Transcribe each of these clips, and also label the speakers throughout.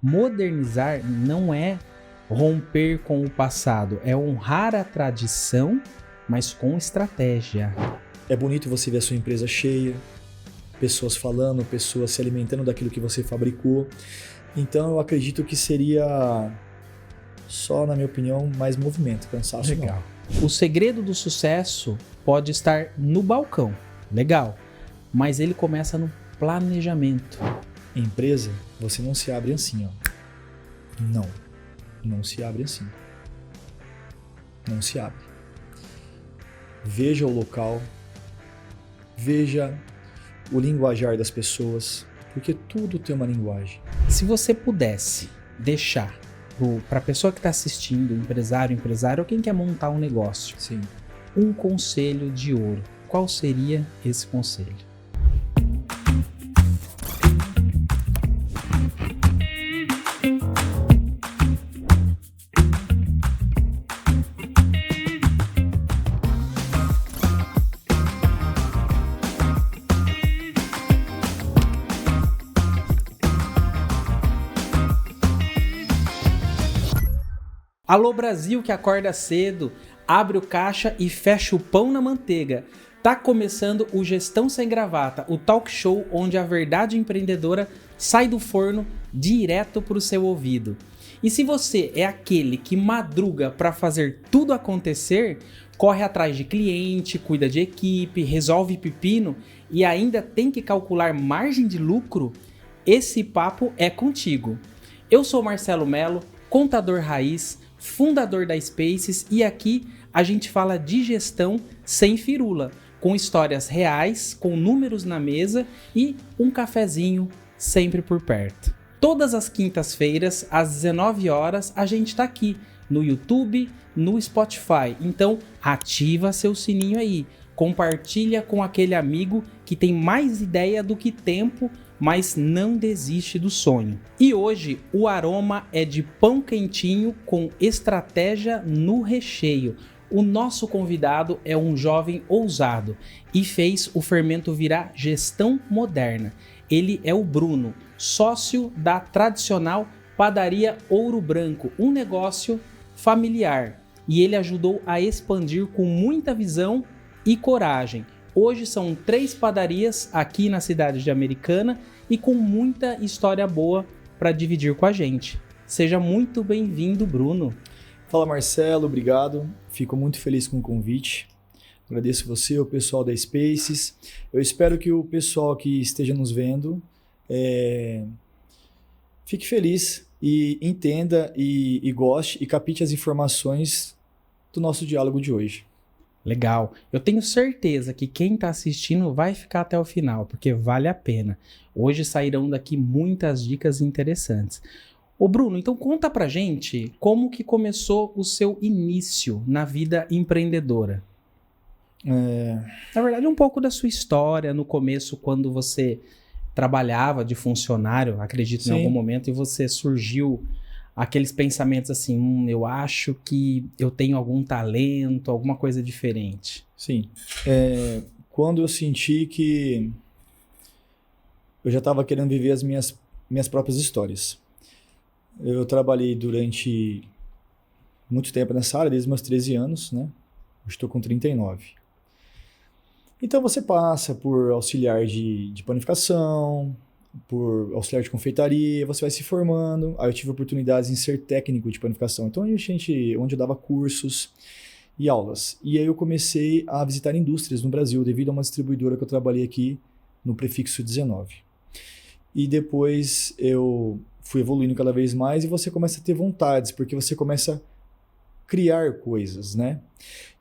Speaker 1: Modernizar não é romper com o passado, é honrar a tradição, mas com estratégia.
Speaker 2: É bonito você ver a sua empresa cheia, pessoas falando, pessoas se alimentando daquilo que você fabricou. Então eu acredito que seria só, na minha opinião, mais movimento, cansaço.
Speaker 1: Legal. O segredo do sucesso pode estar no balcão, legal, mas ele começa no planejamento.
Speaker 2: Empresa, você não se abre assim, ó. Não se abre assim. Não se abre. Veja o local, veja o linguajar das pessoas, porque tudo tem uma linguagem.
Speaker 1: Se você pudesse deixar para a pessoa que está assistindo, empresário ou quem quer montar um negócio,
Speaker 2: Sim.
Speaker 1: um conselho de ouro, qual seria esse conselho? Alô Brasil que acorda cedo, abre o caixa e fecha o pão na manteiga. Tá começando o Gestão Sem Gravata, o talk show onde a verdade empreendedora sai do forno direto para o seu ouvido. E se você é aquele que madruga para fazer tudo acontecer, corre atrás de cliente, cuida de equipe, resolve pepino e ainda tem que calcular margem de lucro, esse papo é contigo. Eu sou Marcelo Mello, contador raiz, fundador da Spaces, e aqui a gente fala de gestão sem firula, com histórias reais, com números na mesa e um cafezinho sempre por perto. Todas as quintas-feiras, às 19 horas, a gente tá aqui no YouTube, no Spotify. Então, ativa seu sininho aí, compartilha com aquele amigo que tem mais ideia do que tempo, mas não desiste do sonho. E hoje o aroma é de pão quentinho com estratégia no recheio. O nosso convidado é um jovem ousado e fez o fermento virar gestão moderna. Ele é o Bruno, sócio da tradicional padaria Ouro Branco, um negócio familiar. E ele ajudou a expandir com muita visão e coragem. Hoje são 3 padarias aqui na cidade de Americana e com muita história boa para dividir com a gente. Seja muito bem-vindo, Bruno.
Speaker 2: Fala Marcelo, obrigado. Fico muito feliz com o convite. Agradeço você, o pessoal da Spaces. Eu espero que o pessoal que esteja nos vendo fique feliz e entenda e goste e capite as informações do nosso diálogo de hoje.
Speaker 1: Legal. Eu tenho certeza que quem está assistindo vai ficar até o final, porque vale a pena. Hoje sairão daqui muitas dicas interessantes. Ô Bruno, então conta pra gente como que começou o seu início na vida empreendedora. Na verdade, um pouco da sua história no começo, quando você trabalhava de funcionário, acredito,
Speaker 2: Sim.
Speaker 1: Em algum momento, e você surgiu aqueles pensamentos assim, eu acho que eu tenho algum talento, alguma coisa diferente.
Speaker 2: Sim. Quando eu senti que eu já estava querendo viver as minhas próprias histórias. Eu trabalhei durante muito tempo nessa área, desde meus 13 anos, né? Hoje estou com 39. Então você passa por auxiliar de panificação, por auxiliar de confeitaria, você vai se formando. Aí eu tive oportunidades em ser técnico de panificação. Então onde eu dava cursos e aulas. E aí eu comecei a visitar indústrias no Brasil, devido a uma distribuidora que eu trabalhei aqui no prefixo 19. E depois eu fui evoluindo cada vez mais e você começa a ter vontades, porque você começa a criar coisas, né?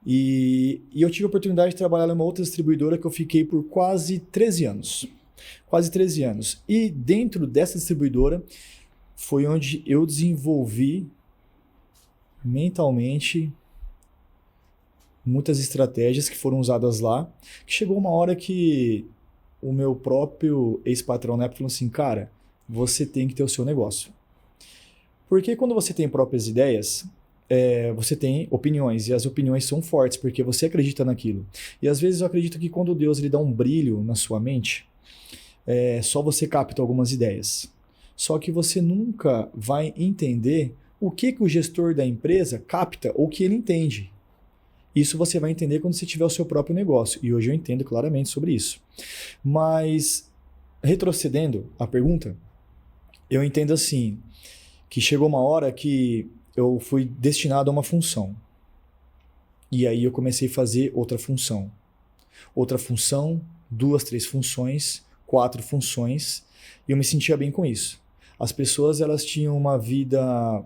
Speaker 2: E eu tive a oportunidade de trabalhar numa outra distribuidora que eu fiquei por quase 13 anos. Quase 13 anos. E dentro dessa distribuidora foi onde eu desenvolvi mentalmente muitas estratégias que foram usadas lá, que chegou uma hora que o meu próprio ex-patrão na época falou assim, cara, você tem que ter o seu negócio. Porque quando você tem próprias ideias, você tem opiniões, e as opiniões são fortes, porque você acredita naquilo. E às vezes eu acredito que quando Deus ele dá um brilho na sua mente, só você capta algumas ideias. Só que você nunca vai entender o que o gestor da empresa capta ou que ele entende. Isso você vai entender quando você tiver o seu próprio negócio. E hoje eu entendo claramente sobre isso. Mas, retrocedendo à pergunta, eu entendo assim, que chegou uma hora que eu fui destinado a uma função. E aí eu comecei a fazer outra função. Outra função, 2, 3 funções, 4 funções. E eu me sentia bem com isso. As pessoas, elas tinham uma vida,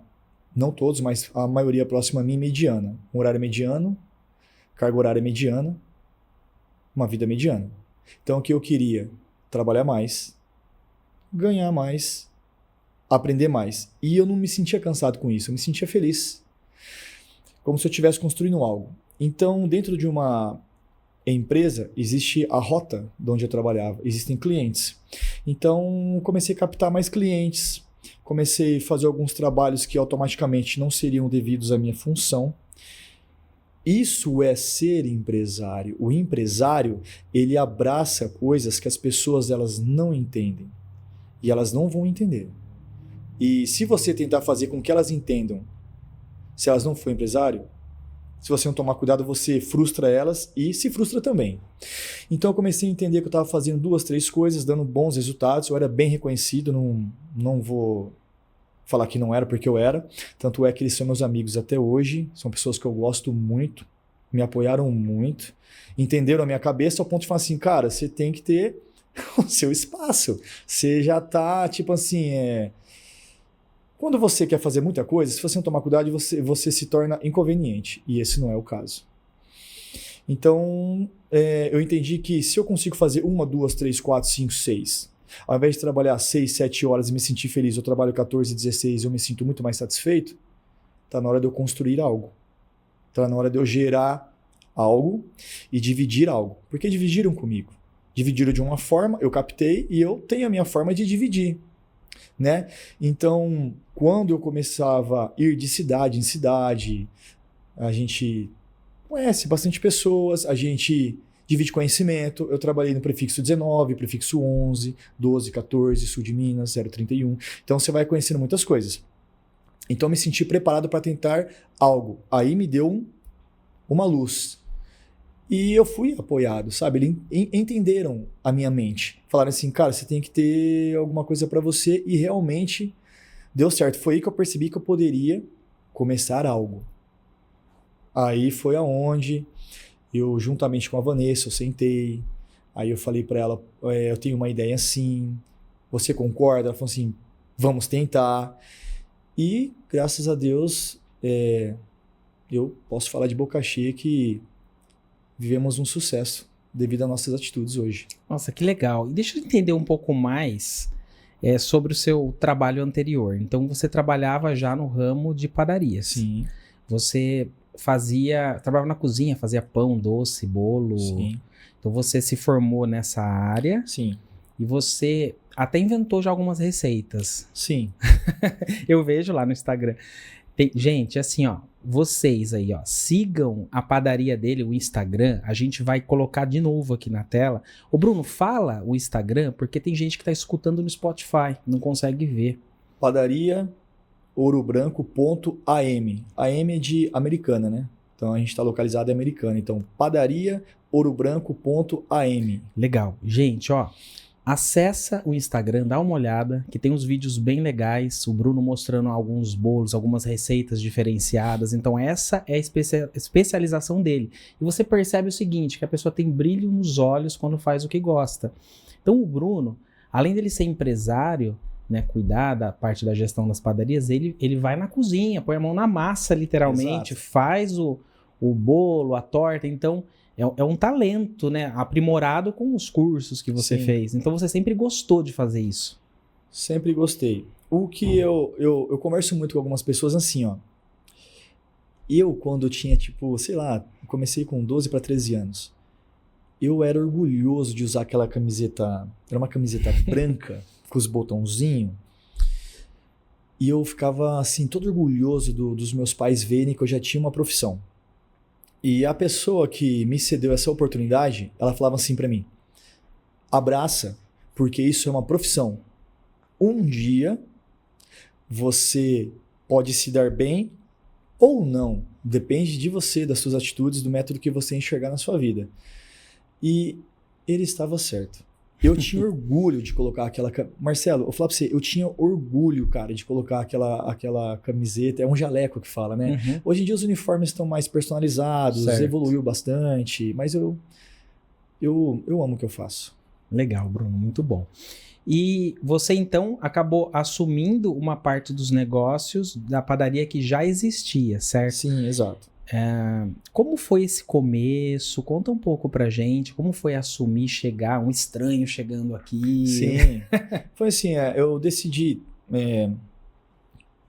Speaker 2: não todos, mas a maioria próxima a mim, mediana. Um horário mediano, carga horária mediana, uma vida mediana. Então o que eu queria? Trabalhar mais, ganhar mais, aprender mais. E eu não me sentia cansado com isso, eu me sentia feliz. Como se eu estivesse construindo algo. Então, dentro de uma empresa, existe a rota de onde eu trabalhava, existem clientes. Então, comecei a captar mais clientes, comecei a fazer alguns trabalhos que automaticamente não seriam devidos à minha função. Isso é ser empresário. O empresário, ele abraça coisas que as pessoas elas não entendem. E elas não vão entender. E se você tentar fazer com que elas entendam, se elas não forem empresário, se você não tomar cuidado, você frustra elas e se frustra também. Então eu comecei a entender que eu estava fazendo 2, 3 coisas, dando bons resultados, eu era bem reconhecido, não vou falar que não era, porque eu era. Tanto é que eles são meus amigos até hoje, são pessoas que eu gosto muito, me apoiaram muito, entenderam a minha cabeça ao ponto de falar assim, cara, você tem que ter o seu espaço. Você já tá, tipo assim, quando você quer fazer muita coisa, se você não tomar cuidado, você se torna inconveniente. E esse não é o caso. Então, eu entendi que se eu consigo fazer 1, 2, 3, 4, 5, 6... Ao invés de trabalhar 6, 7 horas e me sentir feliz, eu trabalho 14, 16 e eu me sinto muito mais satisfeito, está na hora de eu construir algo. Está na hora de eu gerar algo e dividir algo. Porque dividiram comigo. Dividiram de uma forma, eu captei e eu tenho a minha forma de dividir. Né? Então, quando eu começava a ir de cidade em cidade, a gente conhece bastante pessoas, a gente divide conhecimento. Eu trabalhei no prefixo 19, prefixo 11, 12, 14, sul de Minas, 031. Então você vai conhecendo muitas coisas. Então eu me senti preparado para tentar algo. Aí me deu uma luz. E eu fui apoiado, sabe? Eles entenderam a minha mente. Falaram assim, cara, você tem que ter alguma coisa para você. E realmente deu certo. Foi aí que eu percebi que eu poderia começar algo. Aí foi aonde eu, juntamente com a Vanessa, eu sentei, aí eu falei para ela, eu tenho uma ideia assim, você concorda? Ela falou assim, vamos tentar. E, graças a Deus, eu posso falar de boca cheia que vivemos um sucesso devido às nossas atitudes hoje.
Speaker 1: Nossa, que legal. E deixa eu entender um pouco mais sobre o seu trabalho anterior. Então, você trabalhava já no ramo de padarias.
Speaker 2: Sim.
Speaker 1: Você trabalhava na cozinha, fazia pão, doce, bolo.
Speaker 2: Sim.
Speaker 1: Então você se formou nessa área.
Speaker 2: Sim.
Speaker 1: E você até inventou já algumas receitas.
Speaker 2: Sim.
Speaker 1: Eu vejo lá no Instagram. Gente, assim, ó, vocês aí, ó, sigam a padaria dele, o Instagram. A gente vai colocar de novo aqui na tela. Ô Bruno, fala o Instagram, porque tem gente que tá escutando no Spotify, não consegue ver.
Speaker 2: Padaria ourobranco.am. AM é de Americana, né? Então a gente está localizado em Americana. Então, padaria ourobranco.am.
Speaker 1: Legal. Gente, ó, acessa o Instagram, dá uma olhada, que tem uns vídeos bem legais. O Bruno mostrando alguns bolos, algumas receitas diferenciadas. Então essa é a especialização dele. E você percebe o seguinte, que a pessoa tem brilho nos olhos quando faz o que gosta. Então o Bruno, além dele ser empresário, né, cuidar da parte da gestão das padarias, ele vai na cozinha, põe a mão na massa, literalmente. Exato. Faz o bolo, a torta. Então, é um talento, né, aprimorado com os cursos que você Sim. fez. Então, você sempre gostou de fazer isso?
Speaker 2: Sempre gostei. O que eu converso muito com algumas pessoas assim, ó. Eu, quando eu tinha, tipo, sei lá, comecei com 12 para 13 anos, eu era orgulhoso de usar aquela camiseta, era uma camiseta branca, com os botãozinhos, e eu ficava assim todo orgulhoso dos meus pais verem que eu já tinha uma profissão. E a pessoa que me cedeu essa oportunidade, ela falava assim para mim, abraça, porque isso é uma profissão. Um dia você pode se dar bem ou não. Depende de você, das suas atitudes, do método que você enxergar na sua vida. E ele estava certo. Eu tinha orgulho de colocar aquela... Marcelo, eu vou falar pra você, eu tinha orgulho, cara, de colocar aquela camiseta. É um jaleco que fala, né?
Speaker 1: Uhum.
Speaker 2: Hoje em dia os uniformes estão mais personalizados,
Speaker 1: Certo.
Speaker 2: evoluiu bastante, mas eu amo o que eu faço.
Speaker 1: Legal, Bruno, muito bom. E você, então, acabou assumindo uma parte dos negócios da padaria que já existia, certo?
Speaker 2: Sim, exato.
Speaker 1: Como foi esse começo? Conta um pouco pra gente. Como foi assumir, chegar, um estranho chegando aqui?
Speaker 2: Sim. Foi assim, eu decidi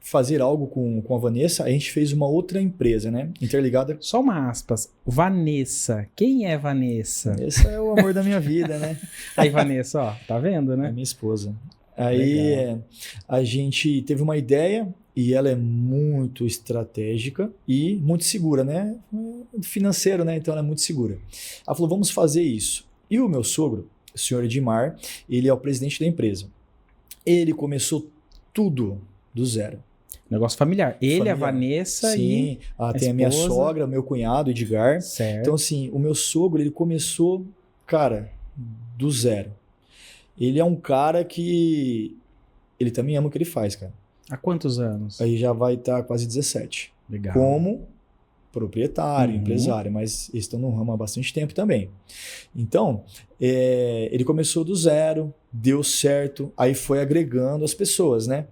Speaker 2: fazer algo com a Vanessa, a gente fez uma outra empresa, né? Interligada.
Speaker 1: Só uma aspas. Vanessa. Quem é Vanessa?
Speaker 2: Esse é o amor da minha vida, né?
Speaker 1: Aí, Vanessa, ó, tá vendo,
Speaker 2: É
Speaker 1: né?
Speaker 2: minha esposa. Aí a gente teve uma ideia e ela é muito estratégica e muito segura, né? Financeiro, né? Então ela é muito segura. Ela falou, vamos fazer isso. E o meu sogro, o senhor Edmar, ele é o presidente da empresa. Ele começou tudo do zero.
Speaker 1: Negócio familiar. Ele,
Speaker 2: Familiar.
Speaker 1: a Vanessa
Speaker 2: Sim,
Speaker 1: e
Speaker 2: tem a minha
Speaker 1: esposa.
Speaker 2: sogra, meu cunhado, Edgar.
Speaker 1: Certo.
Speaker 2: Então, assim, o meu sogro, ele começou, cara, do zero. Ele é um cara que... Ele também ama o que ele faz, cara.
Speaker 1: Há quantos anos?
Speaker 2: Aí já vai estar quase 17.
Speaker 1: Legal.
Speaker 2: Como proprietário,
Speaker 1: Uhum.
Speaker 2: empresário, mas eles estão no ramo há bastante tempo também. Então, ele começou do zero, deu certo, aí foi agregando as pessoas, né?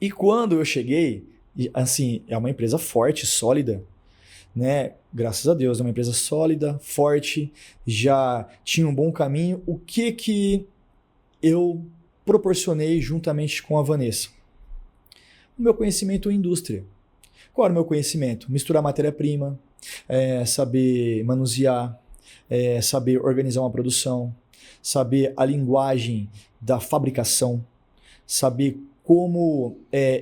Speaker 2: E quando eu cheguei, assim, é uma empresa forte, sólida, né? Graças a Deus, é uma empresa sólida, forte, já tinha um bom caminho. O que eu proporcionei juntamente com a Vanessa? O meu conhecimento em indústria. Qual era o meu conhecimento? Misturar matéria-prima, saber manusear, saber organizar uma produção, saber a linguagem da fabricação, saber como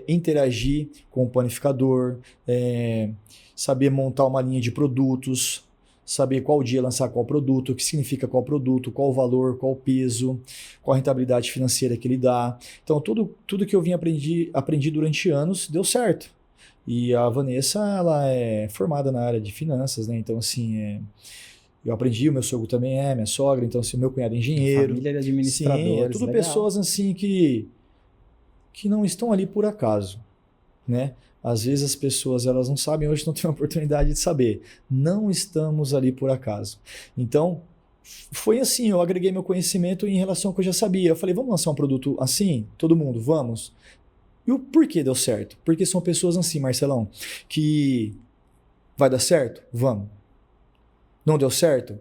Speaker 2: interagir com o panificador, saber montar uma linha de produtos, saber qual dia lançar qual produto, o que significa qual produto, qual o valor, qual o peso, qual a rentabilidade financeira que ele dá. Então, tudo que eu aprendi durante anos deu certo. E a Vanessa, ela é formada na área de finanças, né? Então, assim, eu aprendi, o meu sogro também minha sogra, então, assim, o meu cunhado é engenheiro.
Speaker 1: Família de administradores.
Speaker 2: Sim, é tudo
Speaker 1: legal.
Speaker 2: pessoas, assim, que não estão ali por acaso, né? Às vezes as pessoas, elas não sabem, hoje não têm a oportunidade de saber. Não estamos ali por acaso. Então, foi assim, eu agreguei meu conhecimento em relação ao que eu já sabia. Eu falei, vamos lançar um produto assim? Todo mundo, vamos? E o porquê deu certo? Porque são pessoas assim, Marcelão, que vai dar certo? Vamos. Não deu certo?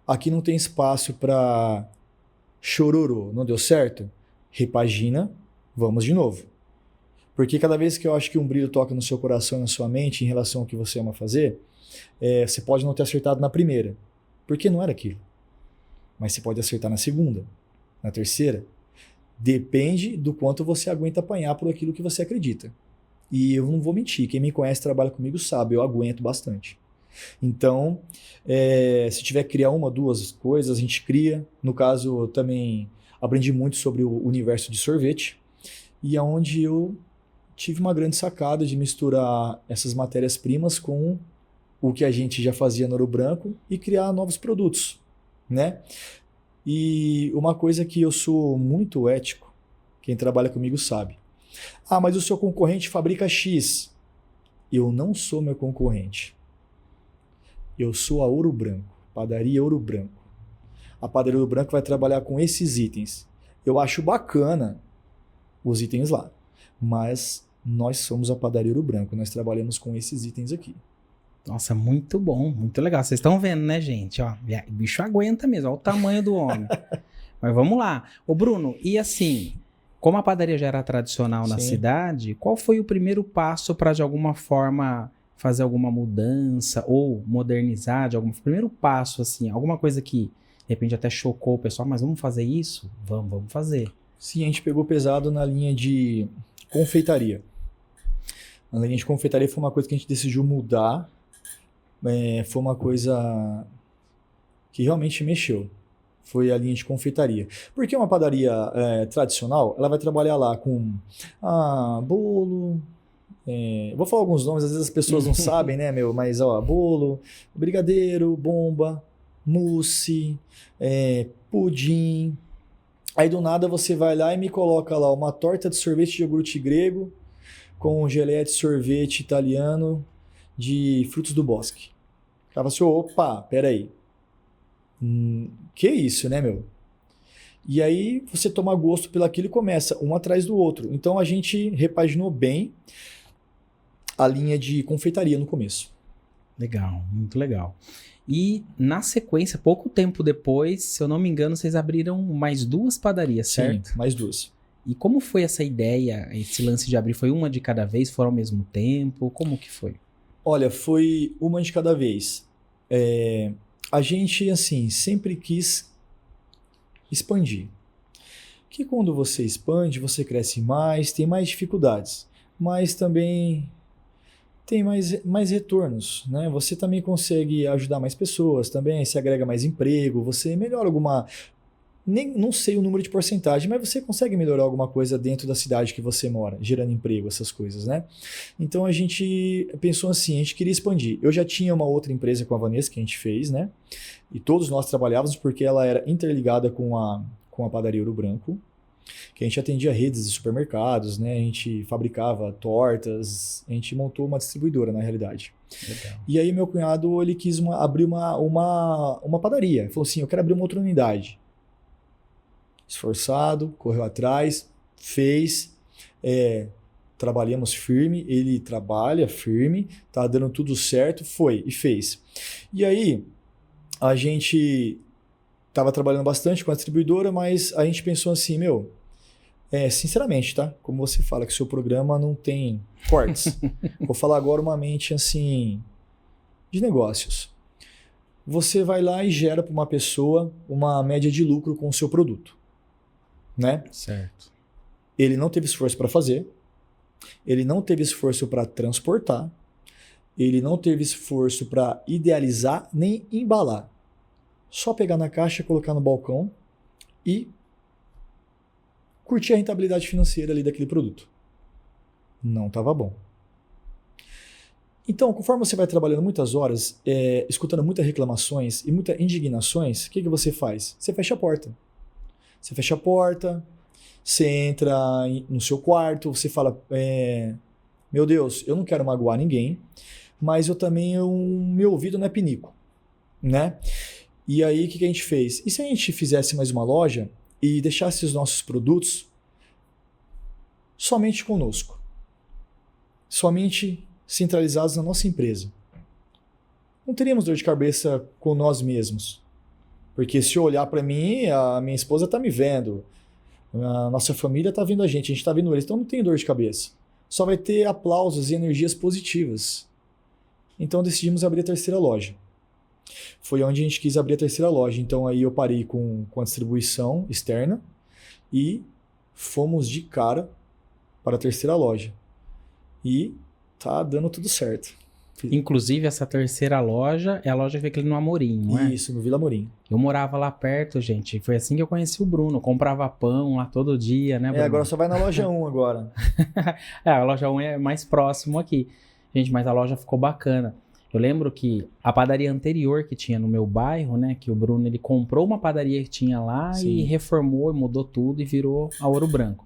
Speaker 2: Aqui não tem espaço para chororô. Não deu certo? Repagina, vamos de novo. Porque cada vez que eu acho que um brilho toca no seu coração e na sua mente em relação ao que você ama fazer, você pode não ter acertado na primeira, porque não era aquilo. Mas você pode acertar na segunda, na terceira. Depende do quanto você aguenta apanhar por aquilo que você acredita. E eu não vou mentir, quem me conhece, trabalha comigo, sabe, eu aguento bastante. Então, se tiver que criar uma, duas coisas, a gente cria. No caso, eu também aprendi muito sobre o universo de sorvete, e aonde eu tive uma grande sacada de misturar essas matérias-primas com o que a gente já fazia no Ouro Branco e criar novos produtos, né? E uma coisa que eu sou muito ético, quem trabalha comigo sabe. Ah, mas o seu concorrente fabrica X. Eu não sou meu concorrente. Eu sou a Ouro Branco, padaria Ouro Branco. A padaria Ouro Branco vai trabalhar com esses itens. Eu acho bacana os itens lá, mas nós somos a padaria Ouro Branco, nós trabalhamos com esses itens aqui.
Speaker 1: Nossa, muito bom, muito legal. Vocês estão vendo, né, gente? Ó, o bicho aguenta mesmo, olha o tamanho do homem. Mas vamos lá. Ô, Bruno, e assim, como a padaria já era tradicional na cidade, qual foi o primeiro passo para, de alguma forma, fazer alguma mudança ou modernizar? Primeiro passo, assim, alguma coisa que, de repente, até chocou o pessoal, mas vamos fazer isso? Vamos fazer.
Speaker 2: Sim, a gente pegou pesado na linha de confeitaria. A linha de confeitaria foi uma coisa que a gente decidiu mudar. Foi uma coisa que realmente mexeu. Foi a linha de confeitaria. Porque uma padaria tradicional, ela vai trabalhar lá com bolo. Vou falar alguns nomes, às vezes as pessoas não sabem, né, meu? Mas, bolo, brigadeiro, bomba, mousse, pudim. Aí do nada você vai lá e me coloca lá uma torta de sorvete de iogurte grego com geleia de sorvete italiano de frutos do bosque. Ficava assim, opa, peraí. Que isso, né, meu? E aí você toma gosto pelaquilo e começa um atrás do outro. Então a gente repaginou bem a linha de confeitaria no começo.
Speaker 1: Legal, muito legal. E na sequência, pouco tempo depois, se eu não me engano, vocês abriram mais 2 padarias, certo?
Speaker 2: Sim, mais 2.
Speaker 1: E como foi essa ideia, esse lance de abrir? Foi uma de cada vez? Foram ao mesmo tempo? Como que foi?
Speaker 2: Olha, foi uma de cada vez. A gente, assim, sempre quis expandir. Que quando você expande, você cresce mais, tem mais dificuldades, mas também tem mais retornos, né? Você também consegue ajudar mais pessoas, também se agrega mais emprego, você melhora alguma... não sei o número de porcentagem, mas você consegue melhorar alguma coisa dentro da cidade que você mora, gerando emprego, essas coisas, né? Então a gente pensou assim, a gente queria expandir. Eu já tinha uma outra empresa com a Vanessa que a gente fez, né? E todos nós trabalhávamos porque ela era interligada com a padaria Ouro Branco, que a gente atendia redes de supermercados, né? A gente fabricava tortas, a gente montou uma distribuidora, na realidade.
Speaker 1: Legal.
Speaker 2: E aí meu cunhado, ele quis abrir uma padaria. Ele falou assim, eu quero abrir uma outra unidade. Esforçado, correu atrás, fez, trabalhamos firme, ele trabalha firme, tá dando tudo certo, foi e fez. E aí, a gente estava trabalhando bastante com a distribuidora, mas a gente pensou assim, sinceramente, tá? Como você fala que o seu programa não tem cortes, vou falar agora uma mente assim, de negócios. Você vai lá e gera para uma pessoa uma média de lucro com o seu produto, né?
Speaker 1: Certo.
Speaker 2: Ele não teve esforço para fazer, ele não teve esforço para transportar, ele não teve esforço para idealizar nem embalar. Só pegar na caixa, colocar no balcão e curtir a rentabilidade financeira ali daquele produto. Não estava bom. Então, conforme você vai trabalhando muitas horas, escutando muitas reclamações e muitas indignações, o que você faz? Você fecha a porta. Você fecha a porta, você entra no seu quarto, você fala, meu Deus, eu não quero magoar ninguém, mas meu ouvido não é pinico, né? E aí, o que a gente fez? E se a gente fizesse mais uma loja e deixasse os nossos produtos somente conosco? Somente centralizados na nossa empresa. Não teríamos dor de cabeça com nós mesmos. Porque se eu olhar para mim, a minha esposa está me vendo, a nossa família está vendo a gente está vendo eles, então não tem dor de cabeça. Só vai ter aplausos e energias positivas. Então decidimos abrir a terceira loja. Foi onde a gente quis abrir a terceira loja. Então aí eu parei com a distribuição externa e fomos de cara para a terceira loja. E tá dando tudo certo.
Speaker 1: Inclusive, essa terceira loja é a loja que fica ali no Amorim, não é?
Speaker 2: Isso, no Vila Amorim.
Speaker 1: Eu morava lá perto, gente. Foi assim que eu conheci o Bruno. Comprava pão lá todo dia, né, Bruno?
Speaker 2: Agora só vai na loja 1 agora.
Speaker 1: A loja 1 é mais próximo aqui. Gente, mas a loja ficou bacana. Eu lembro que a padaria anterior que tinha no meu bairro, né, que o Bruno, ele comprou uma padaria que tinha lá
Speaker 2: Sim.
Speaker 1: E reformou, mudou tudo e virou a Ouro Branco.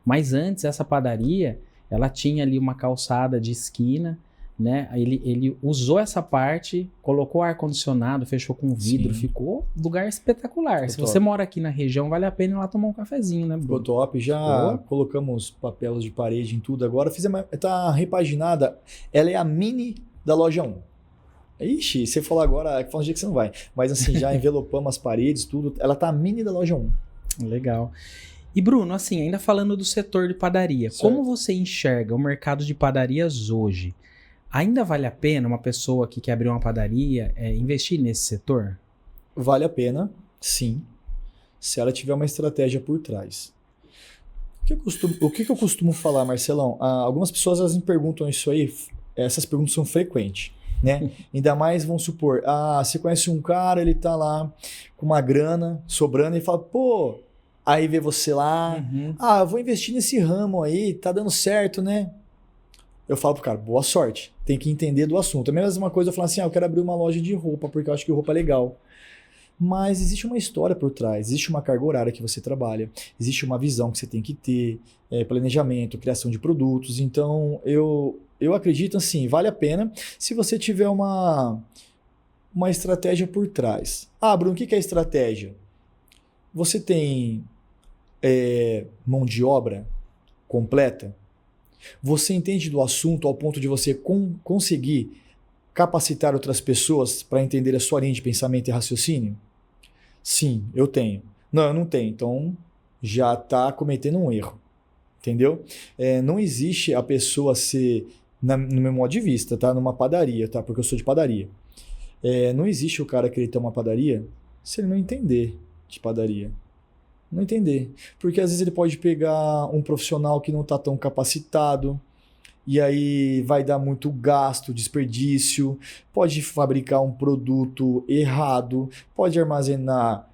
Speaker 1: Mas antes, essa padaria, ela tinha ali uma calçada de esquina, né? Ele usou essa parte, colocou ar-condicionado, fechou com vidro,
Speaker 2: Sim.
Speaker 1: Ficou um lugar espetacular. Se
Speaker 2: top.
Speaker 1: você mora aqui na região, vale a pena ir lá tomar um cafezinho, né, Bruno?
Speaker 2: Ficou top. Já colocamos papelos de parede em tudo agora. Tá repaginada. Ela é a mini da loja 1. Ixi, você falou agora, faz um dia que você não vai. Mas assim, já envelopamos as paredes, tudo. Ela tá a mini da loja 1.
Speaker 1: Legal. E Bruno, assim, ainda falando do setor de padaria,
Speaker 2: Certo.
Speaker 1: Como você enxerga o mercado de padarias hoje? Ainda vale a pena uma pessoa que quer abrir uma padaria investir nesse setor?
Speaker 2: Vale a pena, sim, se ela tiver uma estratégia por trás. O que eu costumo falar, Marcelão? Algumas pessoas elas me perguntam isso aí, essas perguntas são frequentes. né? Ainda mais, vamos supor, você conhece um cara, ele tá lá com uma grana sobrando e fala, pô, aí vê você lá, eu vou investir nesse ramo aí, tá dando certo, né? Eu falo pro cara, boa sorte, tem que entender do assunto. É a mesma coisa eu falar assim, eu quero abrir uma loja de roupa, porque eu acho que roupa é legal. Mas existe uma história por trás, existe uma carga horária que você trabalha, existe uma visão que você tem que ter, planejamento, criação de produtos. Então, eu acredito assim, vale a pena se você tiver uma estratégia por trás. Bruno, o que é estratégia? Você tem mão de obra completa? Você entende do assunto ao ponto de você conseguir capacitar outras pessoas para entender a sua linha de pensamento e raciocínio? Sim, eu tenho. Não, eu não tenho. Então, já está cometendo um erro. Entendeu? Não existe a pessoa ser, no meu modo de vista, tá? Numa padaria, tá? Porque eu sou de padaria. Não existe o cara querer ter uma padaria se ele não entender de padaria. Não entender. Porque às vezes ele pode pegar um profissional que não está tão capacitado, e aí vai dar muito gasto, desperdício, pode fabricar um produto errado, pode armazenar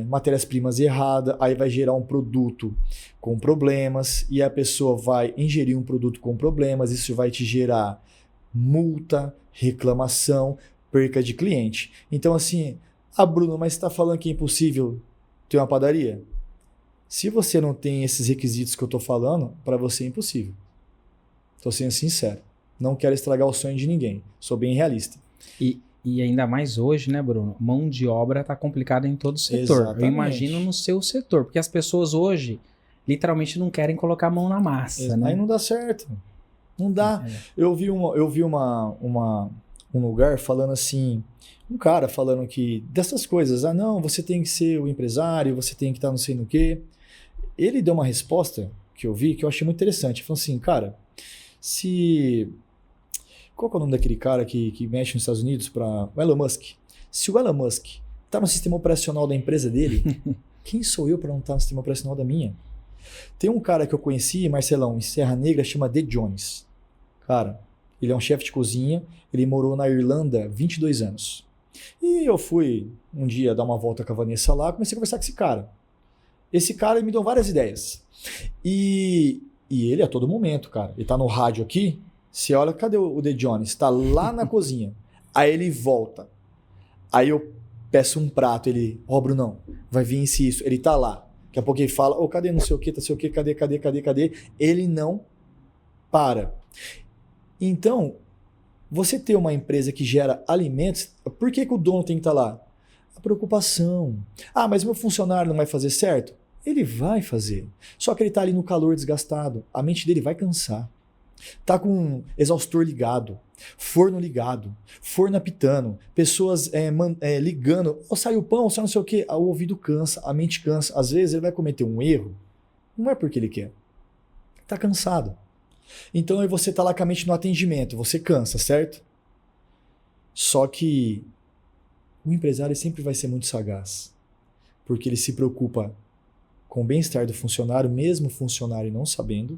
Speaker 2: matérias-primas erradas, aí vai gerar um produto com problemas, e a pessoa vai ingerir um produto com problemas, isso vai te gerar multa, reclamação, perca de cliente. Então assim, Bruno, mas você está falando que é impossível ter uma padaria? Se você não tem esses requisitos que eu estou falando, para você é impossível. Estou sendo sincero. Não quero estragar o sonho de ninguém. Sou bem realista.
Speaker 1: E ainda mais hoje, né, Bruno? Mão de obra está complicada em todo o setor. Exatamente. Eu imagino no seu setor. Porque as pessoas hoje, literalmente, não querem colocar a mão na massa, né?
Speaker 2: Aí não dá certo. Não dá. Eu vi um lugar falando assim... Um cara falando que... Dessas coisas. Não, você tem que ser o empresário, você tem que estar não sei no quê. Ele deu uma resposta que eu vi, que eu achei muito interessante. Ele falou assim, cara... Qual que é o nome daquele cara que mexe nos Estados Unidos para o Elon Musk? Se o Elon Musk está no sistema operacional da empresa dele, quem sou eu para não estar no sistema operacional da minha? Tem um cara que eu conheci, Marcelão, em Serra Negra, chama The Jones. Cara, ele é um chefe de cozinha, ele morou na Irlanda 22 anos. E eu fui um dia dar uma volta com a Vanessa lá, comecei a conversar com esse cara. Esse cara me deu várias ideias. E ele a todo momento, cara. Ele tá no rádio aqui, você olha, cadê o The Jones? Tá lá na cozinha. Aí ele volta. Aí eu peço um prato, ele, Brunão, vai vir isso. Ele tá lá. Daqui a pouco ele fala, cadê não sei o que, tá sei o que, cadê? Ele não para. Então, você ter uma empresa que gera alimentos, por que o dono tem que estar lá? A preocupação. Mas meu funcionário não vai fazer certo? Ele vai fazer. Só que ele está ali no calor desgastado. A mente dele vai cansar. Tá com exaustor ligado, forno ligado, forno apitando, pessoas ligando. Sai o pão, sai não sei o quê. O ouvido cansa, a mente cansa. Às vezes ele vai cometer um erro. Não é porque ele quer. Tá cansado. Então aí você tá lá com a mente no atendimento. Você cansa, certo? Só que o empresário sempre vai ser muito sagaz. Porque ele se preocupa com o bem-estar do funcionário, mesmo o funcionário não sabendo,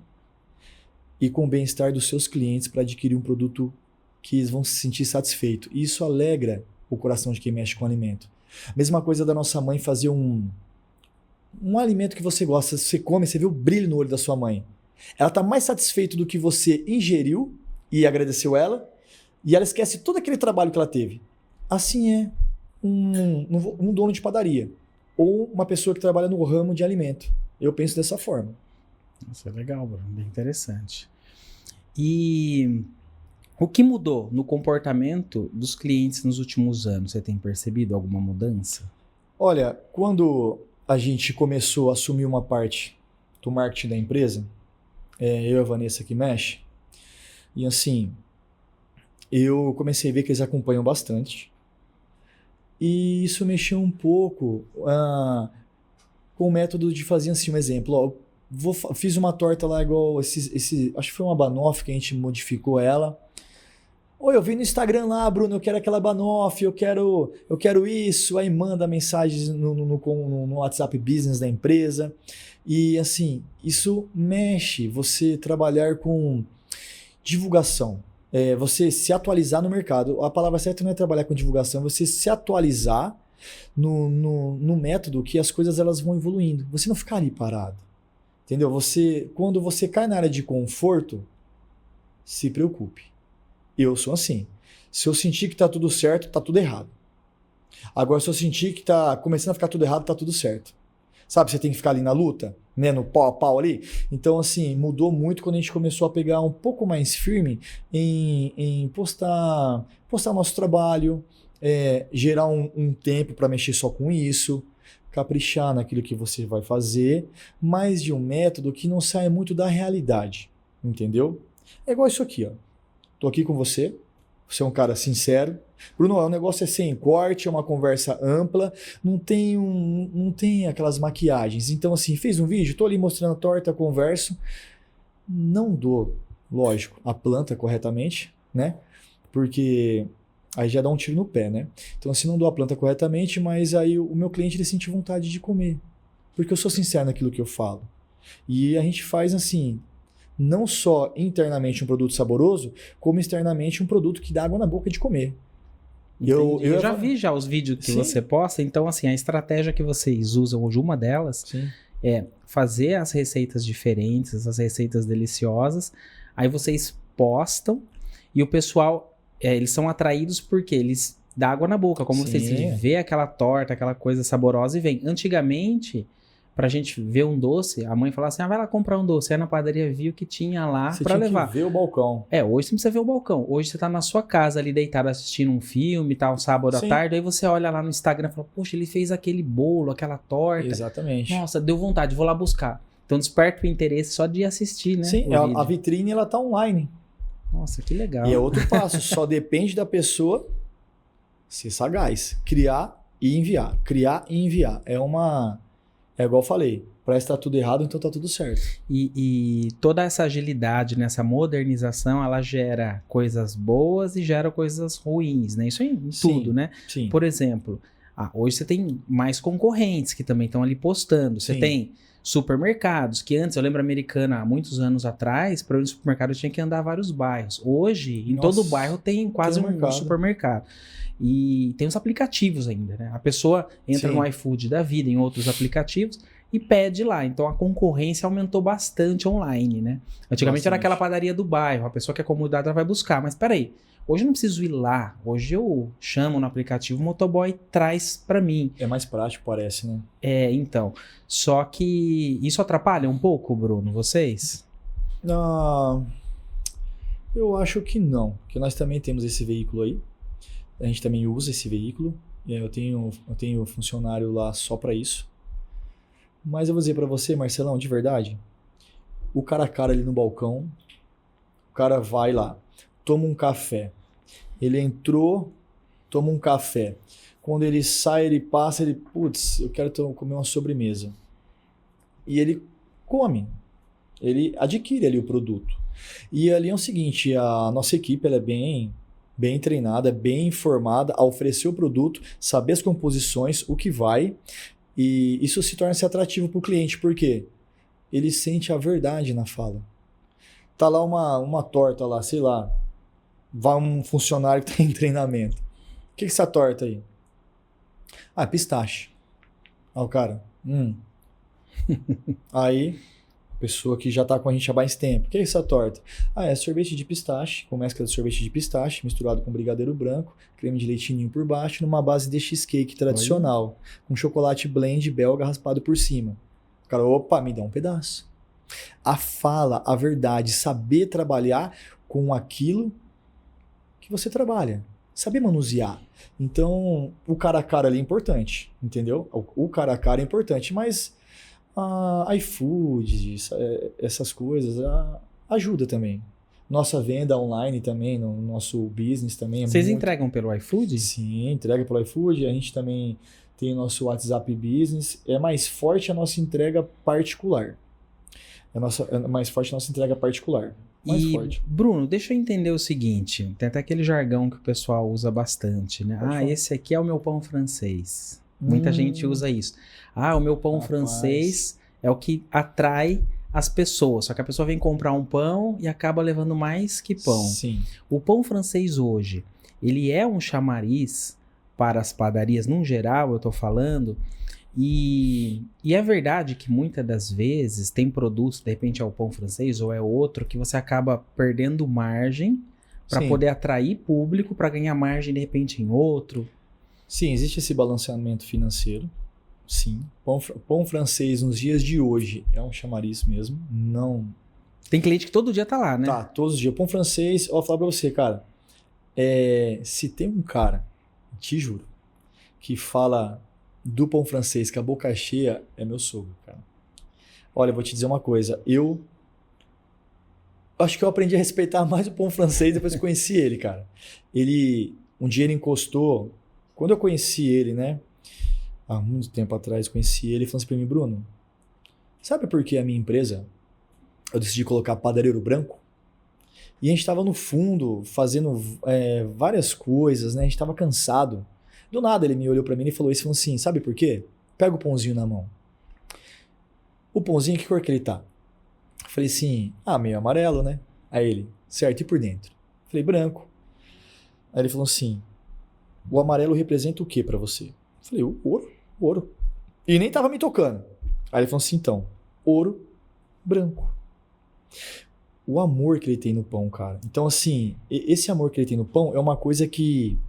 Speaker 2: e com o bem-estar dos seus clientes para adquirir um produto que eles vão se sentir satisfeitos. E isso alegra o coração de quem mexe com alimento. Mesma coisa da nossa mãe fazer um alimento que você gosta, você come, você vê o brilho no olho da sua mãe. Ela está mais satisfeita do que você ingeriu e agradeceu ela, e ela esquece todo aquele trabalho que ela teve. Assim é um dono de padaria. Ou uma pessoa que trabalha no ramo de alimento. Eu penso dessa forma.
Speaker 1: Isso é legal, Bruno. Bem interessante. E o que mudou no comportamento dos clientes nos últimos anos? Você tem percebido alguma mudança?
Speaker 2: Olha, quando a gente começou a assumir uma parte do marketing da empresa, eu e a Vanessa que mexe, e assim, eu comecei a ver que eles acompanham bastante. E isso mexeu um pouco com o método de fazer assim, um exemplo. Fiz uma torta lá igual acho que foi uma banoffee que a gente modificou ela. Eu vi no Instagram lá, Bruno, eu quero aquela banoffee, eu quero isso. Aí manda mensagens no WhatsApp Business da empresa. E assim, isso mexe, você trabalhar com divulgação. você se atualizar no mercado. A palavra certa não é trabalhar com divulgação, você se atualizar no método que as coisas elas vão evoluindo. Você não ficar ali parado. Entendeu? Quando você cai na área de conforto, se preocupe. Eu sou assim. Se eu sentir que está tudo certo, está tudo errado. Agora, se eu sentir que está começando a ficar tudo errado, está tudo certo. Sabe, você tem que ficar ali na luta, né, no pau a pau ali. Então, assim, mudou muito quando a gente começou a pegar um pouco mais firme em postar nosso trabalho, gerar um tempo para mexer só com isso, caprichar naquilo que você vai fazer, mas de um método que não saia muito da realidade, entendeu? É igual isso aqui, ó. Tô aqui com você é um cara sincero. Bruno, o negócio é sem corte, é uma conversa ampla, não tem aquelas maquiagens. Então, assim, fez um vídeo, tô ali mostrando a torta, converso, não dou, lógico, a planta corretamente, né? Porque aí já dá um tiro no pé, né? Então, assim, não dou a planta corretamente, mas aí o meu cliente ele sente vontade de comer, porque eu sou sincero naquilo que eu falo. E a gente faz assim, não só internamente um produto saboroso, como externamente um produto que dá água na boca de comer.
Speaker 1: Eu já vi já os vídeos que você posta, então assim, a estratégia que vocês usam, hoje uma delas, é fazer as receitas diferentes, as receitas deliciosas, aí vocês postam e o pessoal, eles são atraídos porque eles dão água na boca, como vocês vê aquela torta, aquela coisa saborosa e vem. Antigamente, pra gente ver um doce, a mãe falava assim, vai lá comprar um doce. Aí na padaria viu que tinha lá pra levar.
Speaker 2: Você tinha que ver o balcão.
Speaker 1: Hoje você não precisa ver o balcão. Hoje você tá na sua casa ali deitado assistindo um filme, tá um sábado à tarde, aí você olha lá no Instagram e fala, poxa, ele fez aquele bolo, aquela torta.
Speaker 2: Exatamente.
Speaker 1: Nossa, deu vontade, vou lá buscar. Então desperta o interesse só de assistir, né?
Speaker 2: Sim, a vitrine ela tá online.
Speaker 1: Nossa, que legal.
Speaker 2: E é outro passo, só depende da pessoa ser sagaz. Criar e enviar. Criar e enviar. É igual eu falei, parece que tá tudo errado, então tá tudo certo.
Speaker 1: E toda essa agilidade, nessa modernização, ela gera coisas boas e gera coisas ruins, né? Isso é em tudo, né?
Speaker 2: Sim.
Speaker 1: Por exemplo, hoje você tem mais concorrentes que também estão ali postando. Você tem supermercados, que antes, eu lembro Americana, há muitos anos atrás, para ir no supermercado tinha que andar vários bairros. Hoje, em todo bairro tem quase um supermercado. E tem os aplicativos ainda, né? A pessoa entra no iFood da vida, em outros aplicativos, e pede lá. Então a concorrência aumentou bastante online, né? Antigamente era aquela padaria do bairro, a pessoa que é acomodada vai buscar. Mas peraí, hoje eu não preciso ir lá. Hoje eu chamo no aplicativo, o motoboy traz pra mim.
Speaker 2: É mais prático, parece, né?
Speaker 1: Então. Só que isso atrapalha um pouco, Bruno, vocês?
Speaker 2: Não, eu acho que não. Porque nós também temos esse veículo aí. A gente também usa esse veículo. Eu tenho funcionário lá só para isso. Mas eu vou dizer para você, Marcelão, de verdade, o cara a cara ali no balcão, o cara vai lá, toma um café. Ele entrou, toma um café. Quando ele sai, ele passa, putz, eu quero comer uma sobremesa. E ele come. Ele adquire ali o produto. E ali é o seguinte, a nossa equipe ela é bem treinada, bem informada a oferecer o produto, saber as composições, o que vai, e isso se torna atrativo para o cliente, porque ele sente a verdade na fala. Tá lá uma torta lá, sei lá, vai um funcionário que está em treinamento. O que é essa torta aí? Pistache. O cara, Aí... pessoa que já está com a gente há mais tempo. O que é essa torta? É sorvete de pistache, com mescla de sorvete de pistache, misturado com brigadeiro branco, creme de leitinho por baixo, numa base de cheesecake tradicional, com chocolate blend belga raspado por cima. O cara, opa, me dá um pedaço. A fala, a verdade, saber trabalhar com aquilo que você trabalha. Saber manusear. Então, o cara a cara ali é importante, entendeu? O cara a cara é importante, mas... iFood, essas coisas, ajuda também. Nossa venda online também, no nosso business também.
Speaker 1: Vocês entregam pelo iFood?
Speaker 2: Sim, entrega pelo iFood. A gente também tem o nosso WhatsApp Business. É mais forte a nossa entrega particular. É mais forte a nossa entrega particular. Mais forte.
Speaker 1: Bruno, deixa eu entender o seguinte. Tem até aquele jargão que o pessoal usa bastante, né? Esse aqui é o meu pão francês. Muita gente usa isso. O meu pão francês é o que atrai as pessoas. Só que a pessoa vem comprar um pão e acaba levando mais que pão.
Speaker 2: Sim.
Speaker 1: O pão francês hoje, ele é um chamariz para as padarias, num geral, eu tô falando. E é verdade que muitas das vezes tem produtos, de repente é o pão francês ou é outro, que você acaba perdendo margem para
Speaker 2: Sim.
Speaker 1: poder atrair público, para ganhar margem de repente em outro.
Speaker 2: Sim, existe esse balanceamento financeiro. Sim. Pão francês nos dias de hoje é um chamariz mesmo. Não.
Speaker 1: Tem cliente que todo dia tá lá, né?
Speaker 2: Tá, todos os dias. Pão francês, eu vou falar pra você, cara. Se tem um cara, te juro, que fala do pão francês com a boca cheia, é meu sogro, cara. Olha, eu vou te dizer uma coisa. Eu acho que eu aprendi a respeitar mais o pão francês depois que conheci ele, cara. Um dia ele encostou. Quando eu conheci ele, né? Há muito tempo atrás, conheci ele e falou assim pra mim, Bruno, sabe por que a minha empresa, eu decidi colocar padareiro branco? E a gente tava no fundo, fazendo várias coisas, né? A gente tava cansado. Do nada ele me olhou pra mim e falou isso, falou assim, sabe por quê? Pega o pãozinho na mão. O pãozinho, que cor que ele tá? Eu falei assim, meio amarelo, né? Aí ele, certo, e por dentro? Eu falei, branco. Aí ele falou assim, o amarelo representa o que pra você? Eu falei, o ouro. E nem tava me tocando. Aí ele falou assim, então, ouro branco. O amor que ele tem no pão, cara. Então, assim, esse amor que ele tem no pão é uma coisa que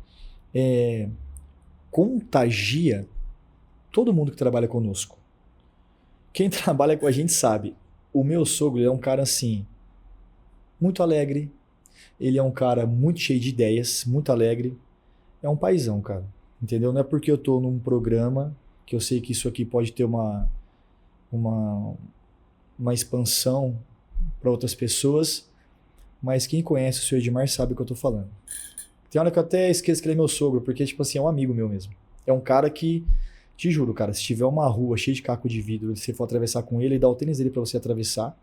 Speaker 2: contagia todo mundo que trabalha conosco. Quem trabalha com a gente sabe. O meu sogro, ele é um cara, assim, muito alegre. Ele é um cara muito cheio de ideias, muito alegre. É um paizão, cara. Entendeu? Não é porque eu tô num programa que eu sei que isso aqui pode ter uma expansão para outras pessoas, mas quem conhece o senhor Edmar sabe o que eu tô falando. Tem hora que eu até esqueço que ele é meu sogro, porque, tipo assim, é um amigo meu mesmo. É um cara que, te juro, cara, se tiver uma rua cheia de caco de vidro, se você for atravessar com ele dá o tênis dele pra você atravessar,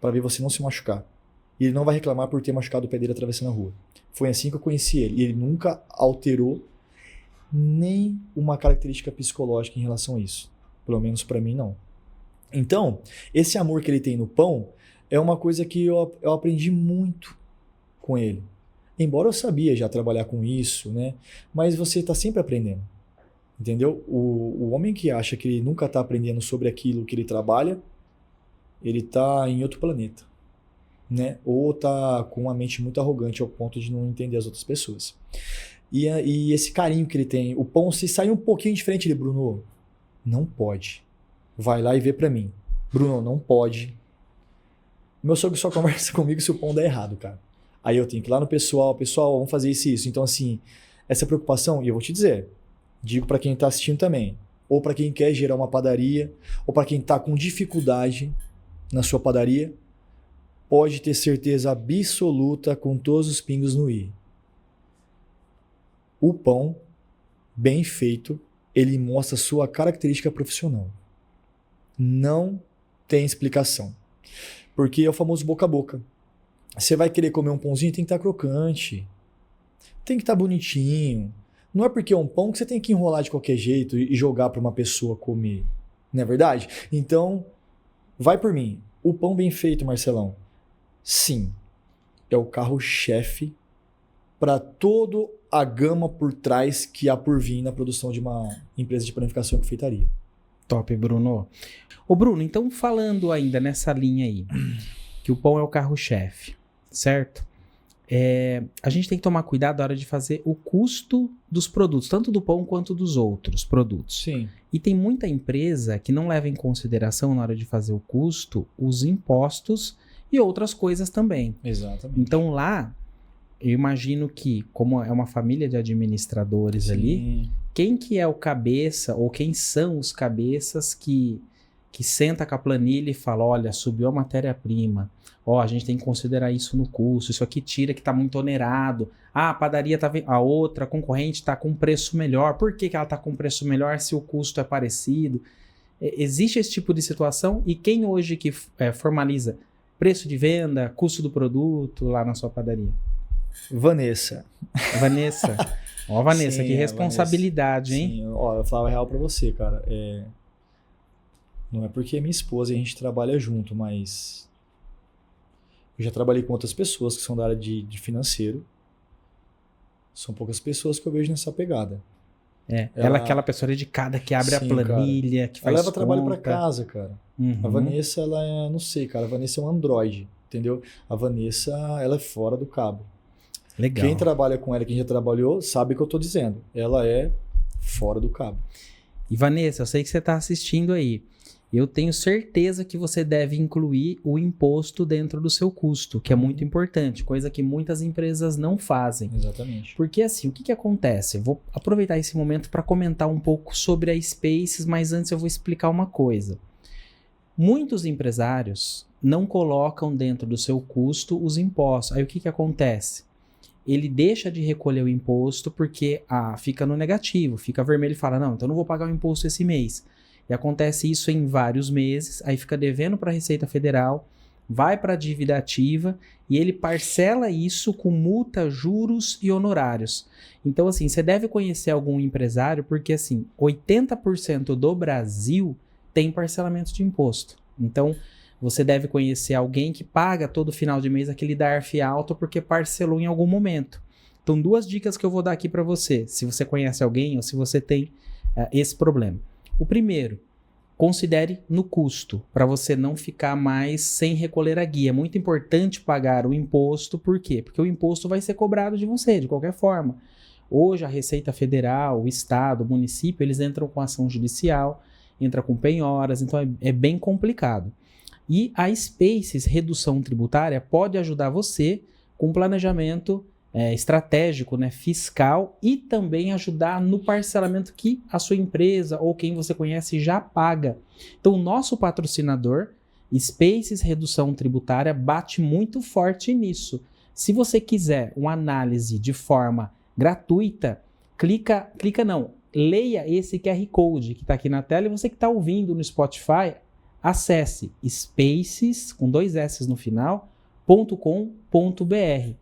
Speaker 2: pra ver você não se machucar. E ele não vai reclamar por ter machucado o pé dele atravessando a rua. Foi assim que eu conheci ele. E ele nunca alterou nem uma característica psicológica em relação a isso. Pelo menos pra mim, não. Então, esse amor que ele tem no pão é uma coisa que eu aprendi muito com ele. Embora eu sabia já trabalhar com isso, né? Mas você tá sempre aprendendo. Entendeu? O homem que acha que ele nunca tá aprendendo sobre aquilo que ele trabalha, ele tá em outro planeta. Né? Ou tá com uma mente muito arrogante ao ponto de não entender as outras pessoas. E esse carinho que ele tem, o pão, se sair um pouquinho diferente, ele, Bruno, não pode. Vai lá e vê pra mim. Bruno, não pode. Meu sogro só conversa comigo se o pão der errado, cara. Aí eu tenho que ir lá no pessoal, vamos fazer isso e isso. Então, assim, essa preocupação, e eu vou te dizer, digo pra quem tá assistindo também, ou pra quem quer gerar uma padaria, ou pra quem tá com dificuldade na sua padaria, pode ter certeza absoluta com todos os pingos no i. O pão, bem feito, ele mostra sua característica profissional. Não tem explicação. Porque é o famoso boca a boca. Você vai querer comer um pãozinho, tem que estar crocante. Tem que estar bonitinho. Não é porque é um pão que você tem que enrolar de qualquer jeito e jogar para uma pessoa comer. Não é verdade? Então, vai por mim. O pão bem feito, Marcelão, sim, é o carro-chefe para toda a gama por trás que há por vir na produção de uma empresa de panificação e confeitaria.
Speaker 1: Top, Bruno. Ô, Bruno, então falando ainda nessa linha aí, que o pão é o carro-chefe, certo? A gente tem que tomar cuidado na hora de fazer o custo dos produtos, tanto do pão quanto dos outros produtos.
Speaker 2: Sim.
Speaker 1: E tem muita empresa que não leva em consideração na hora de fazer o custo os impostos e outras coisas também.
Speaker 2: Exatamente.
Speaker 1: Então lá, eu imagino que, como é uma família de administradores
Speaker 2: Sim.
Speaker 1: ali, quem que é o cabeça ou quem são os cabeças que senta com a planilha e fala, olha, subiu a matéria-prima, a gente tem que considerar isso no custo, isso aqui tira que tá muito onerado, a padaria a outra concorrente tá com preço melhor, por que ela tá com preço melhor se o custo é parecido? Existe esse tipo de situação e quem hoje que formaliza preço de venda, custo do produto lá na sua padaria?
Speaker 2: Vanessa.
Speaker 1: Ó, Vanessa,
Speaker 2: Sim,
Speaker 1: que responsabilidade,
Speaker 2: Vanessa.
Speaker 1: hein?
Speaker 2: Sim, eu falava real pra você, cara. Não é porque é minha esposa e a gente trabalha junto, mas eu já trabalhei com outras pessoas que são da área de financeiro. São poucas pessoas que eu vejo nessa pegada.
Speaker 1: Ela é aquela pessoa dedicada que abre a
Speaker 2: Sim,
Speaker 1: planilha,
Speaker 2: cara.
Speaker 1: que faz
Speaker 2: Ela leva trabalho pra
Speaker 1: conta.
Speaker 2: casa, cara.
Speaker 1: Uhum.
Speaker 2: A Vanessa, ela é, não sei, cara, a Vanessa é um androide, entendeu? A Vanessa, ela é fora do cabo.
Speaker 1: Legal.
Speaker 2: Quem trabalha com ela, quem já trabalhou, sabe o que eu tô dizendo. Ela é fora do cabo.
Speaker 1: E Vanessa, eu sei que você está assistindo aí. Eu tenho certeza que você deve incluir o imposto dentro do seu custo, que é muito importante, coisa que muitas empresas não fazem.
Speaker 2: Exatamente.
Speaker 1: Porque assim, o que acontece? Eu vou aproveitar esse momento para comentar um pouco sobre a Spaces, mas antes eu vou explicar uma coisa. Muitos empresários não colocam dentro do seu custo os impostos. Aí o que acontece? Ele deixa de recolher o imposto porque fica no negativo, fica vermelho e fala, não, então eu não vou pagar o imposto esse mês. E acontece isso em vários meses, aí fica devendo para a Receita Federal, vai para a dívida ativa e ele parcela isso com multa, juros e honorários. Então, assim, você deve conhecer algum empresário porque, assim, 80% do Brasil tem parcelamento de imposto. Então, você deve conhecer alguém que paga todo final de mês aquele DARF alto porque parcelou em algum momento. Então, 2 dicas que eu vou dar aqui para você, se você conhece alguém ou se você tem esse problema. O primeiro, considere no custo, para você não ficar mais sem recolher a guia. É muito importante pagar o imposto, por quê? Porque o imposto vai ser cobrado de você, de qualquer forma. Hoje, a Receita Federal, o Estado, o município, eles entram com ação judicial, entram com penhoras, então é bem complicado. E a Spaces Redução Tributária pode ajudar você com planejamento estratégico, né, fiscal e também ajudar no parcelamento que a sua empresa ou quem você conhece já paga. Então, o nosso patrocinador, Spaces Redução Tributária, bate muito forte nisso. Se você quiser uma análise de forma gratuita, leia esse QR Code que está aqui na tela e você que está ouvindo no Spotify, acesse spaces, com 2 S no final, .com.br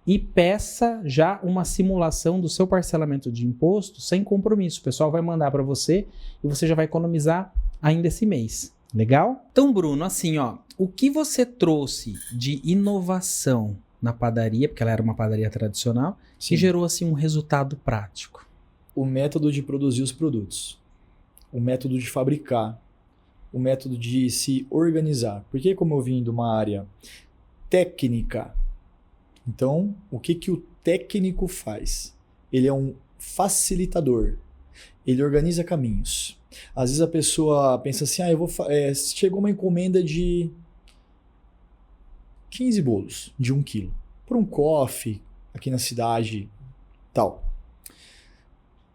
Speaker 1: e peça já uma simulação do seu parcelamento de imposto sem compromisso. O pessoal vai mandar para você e você já vai economizar ainda esse mês. Legal? Então, Bruno, assim, ó, o que você trouxe de inovação na padaria, porque ela era uma padaria tradicional,
Speaker 2: Sim.
Speaker 1: que gerou assim um resultado prático?
Speaker 2: O método de produzir os produtos, o método de fabricar, o método de se organizar. Porque como eu vim de uma área técnica, então o que o técnico faz? Ele é um facilitador, ele organiza caminhos. Às vezes a pessoa pensa assim, chegou uma encomenda de 15 bolos de 1 quilo, por um coffee aqui na cidade, tal.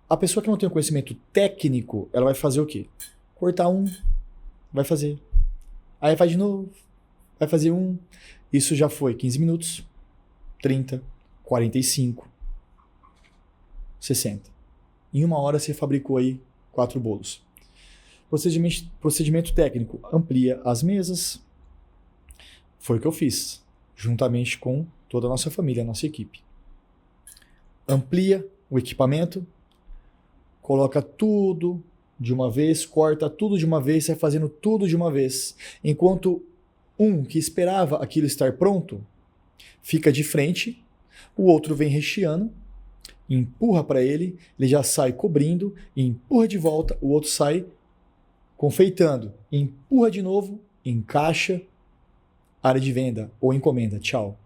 Speaker 2: A pessoa que não tem o conhecimento técnico, ela vai fazer o quê? Cortar um, vai fazer. Aí faz de novo, vai fazer um. Isso já foi 15 minutos, 30, 45, 60. Em 1 hora você fabricou aí 4 bolos. Procedimento técnico, amplia as mesas. Foi o que eu fiz, juntamente com toda a nossa família, a nossa equipe. Amplia o equipamento, coloca tudo de uma vez, corta tudo de uma vez, sai fazendo tudo de uma vez. Enquanto um que esperava aquilo estar pronto, fica de frente, o outro vem recheando, empurra para ele já sai cobrindo, empurra de volta, o outro sai confeitando, empurra de novo, encaixa, área de venda ou encomenda, tchau.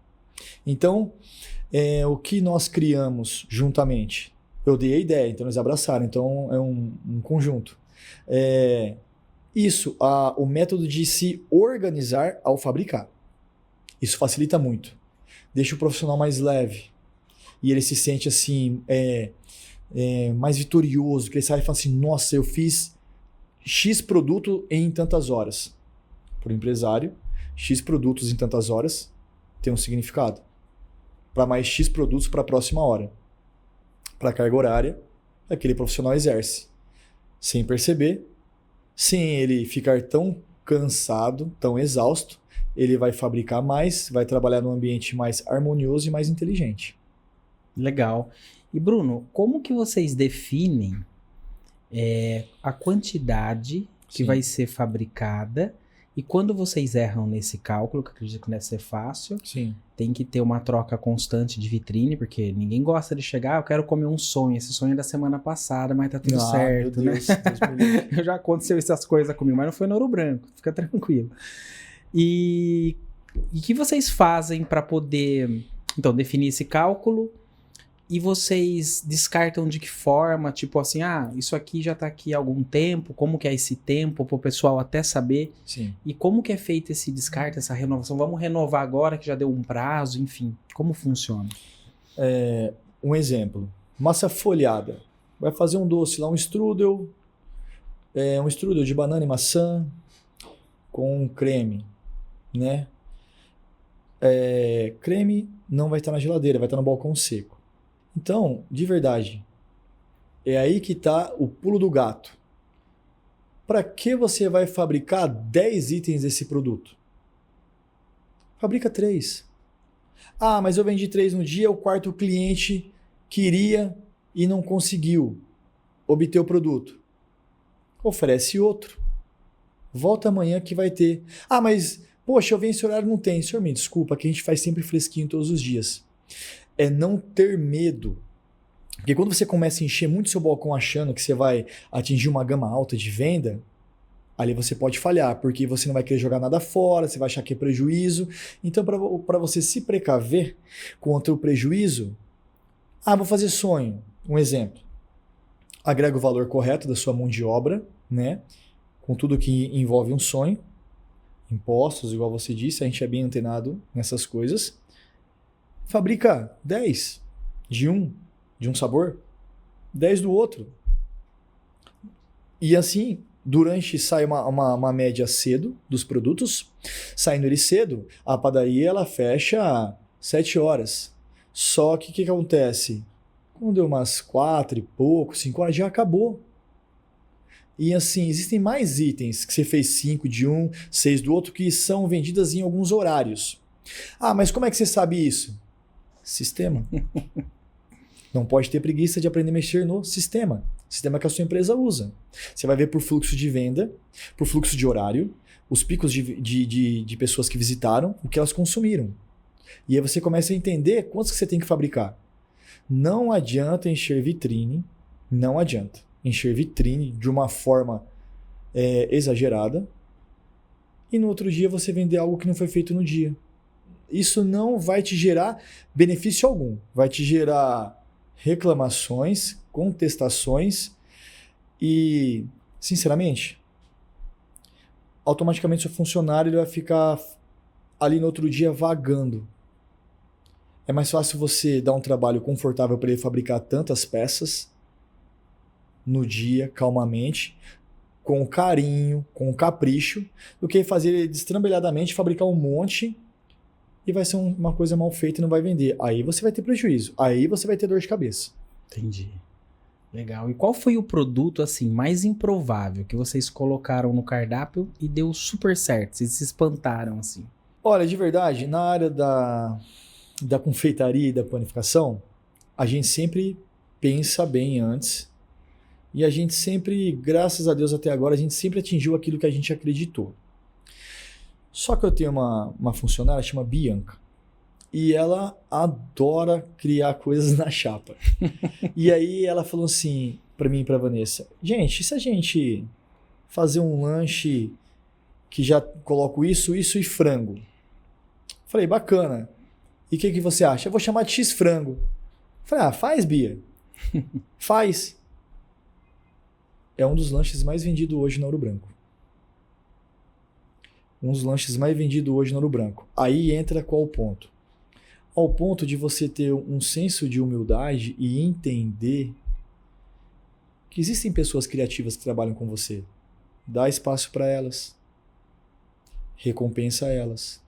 Speaker 2: Então, o que nós criamos juntamente? Eu dei a ideia, então eles abraçaram, então é um conjunto. O método de se organizar ao fabricar. Isso facilita muito. Deixa o profissional mais leve. E ele se sente assim, mais vitorioso, que ele sai e fala assim, nossa, eu fiz X produto em tantas horas. Para o empresário, X produtos em tantas horas tem um significado. Para mais X produtos para a próxima hora. Para a carga horária, aquele profissional exerce. Sem perceber, sem ele ficar tão cansado, tão exausto, ele vai fabricar mais, vai trabalhar num ambiente mais harmonioso e mais inteligente.
Speaker 1: Legal. E Bruno, como que vocês definem a quantidade que
Speaker 2: Sim.
Speaker 1: vai ser fabricada. E quando vocês erram nesse cálculo, que eu acredito que deve ser fácil,
Speaker 2: Sim.
Speaker 1: tem que ter uma troca constante de vitrine, porque ninguém gosta de chegar, eu quero comer um sonho, esse sonho é da semana passada, mas tá tudo certo,
Speaker 2: meu
Speaker 1: né?
Speaker 2: Deus, Deus me livre.
Speaker 1: Já aconteceu essas coisas comigo, mas não foi no Ouro Branco, fica tranquilo. E o que vocês fazem para poder, então, definir esse cálculo? E vocês descartam de que forma? Tipo assim, isso aqui já tá aqui há algum tempo, como que é esse tempo, para o pessoal até saber?
Speaker 2: Sim.
Speaker 1: E como que é feito esse descarte, essa renovação? Vamos renovar agora que já deu um prazo, enfim, como funciona?
Speaker 2: Um exemplo, massa folhada. Vai fazer um doce lá, um strudel de banana e maçã com creme, né? Creme não vai estar na geladeira, vai estar no balcão seco. Então, de verdade, é aí que está o pulo do gato. Para que você vai fabricar 10 itens desse produto? Fabrica 3. Mas eu vendi 3 no dia, o quarto cliente queria e não conseguiu obter o produto. Oferece outro. Volta amanhã que vai ter. Mas, poxa, eu venho esse horário, não tem. Senhor, me desculpa, que a gente faz sempre fresquinho todos os dias. É não ter medo. Porque quando você começa a encher muito seu balcão achando que você vai atingir uma gama alta de venda, ali você pode falhar, porque você não vai querer jogar nada fora, você vai achar que é prejuízo. Então, para você se precaver contra o prejuízo, vou fazer sonho. Um exemplo. Agrega o valor correto da sua mão de obra, né? Com tudo que envolve um sonho. Impostos, igual você disse, a gente é bem antenado nessas coisas. Fabrica 10 de um sabor, 10 do outro. E assim, sai uma média cedo dos produtos. Saindo ele cedo, a padaria ela fecha 7 horas. Só que o que acontece? Quando deu umas 4 e pouco, 5 horas, já acabou. E assim, existem mais itens que você fez 5 de um, 6 do outro, que são vendidas em alguns horários. Mas como é que você sabe isso? Sistema. Não pode ter preguiça de aprender a mexer no sistema. Sistema que a sua empresa usa. Você vai ver por fluxo de venda, por fluxo de horário, os picos de pessoas que visitaram, o que elas consumiram. E aí você começa a entender quantos que você tem que fabricar. Não adianta encher vitrine, de uma forma exagerada e no outro dia você vender algo que não foi feito no dia. Isso não vai te gerar benefício algum. Vai te gerar reclamações, contestações e, sinceramente, automaticamente seu funcionário ele vai ficar ali no outro dia vagando. É mais fácil você dar um trabalho confortável para ele fabricar tantas peças no dia, calmamente, com carinho, com capricho, do que fazer ele destrambelhadamente fabricar um monte e vai ser uma coisa mal feita e não vai vender. Aí você vai ter prejuízo. Aí você vai ter dor de cabeça.
Speaker 1: Entendi. Legal. E qual foi o produto assim mais improvável que vocês colocaram no cardápio e deu super certo? Vocês se espantaram assim?
Speaker 2: Olha, de verdade, na área da confeitaria e da panificação, a gente sempre pensa bem antes e a gente sempre, graças a Deus até agora, a gente sempre atingiu aquilo que a gente acreditou. Só que eu tenho uma funcionária, chama Bianca, e ela adora criar coisas na chapa. E aí ela falou assim para mim e para Vanessa: gente, e se a gente fazer um lanche que já coloco isso e frango? Falei, bacana. E o que você acha? Eu vou chamar de X-frango. Falei, faz, Bia. Faz. É um dos lanches mais vendidos hoje no Ouro Branco. Um dos lanches mais vendidos hoje no Ouro Branco. Aí entra qual o ponto? Ao ponto de você ter um senso de humildade e entender que existem pessoas criativas que trabalham com você. Dá espaço para elas. Recompensa elas.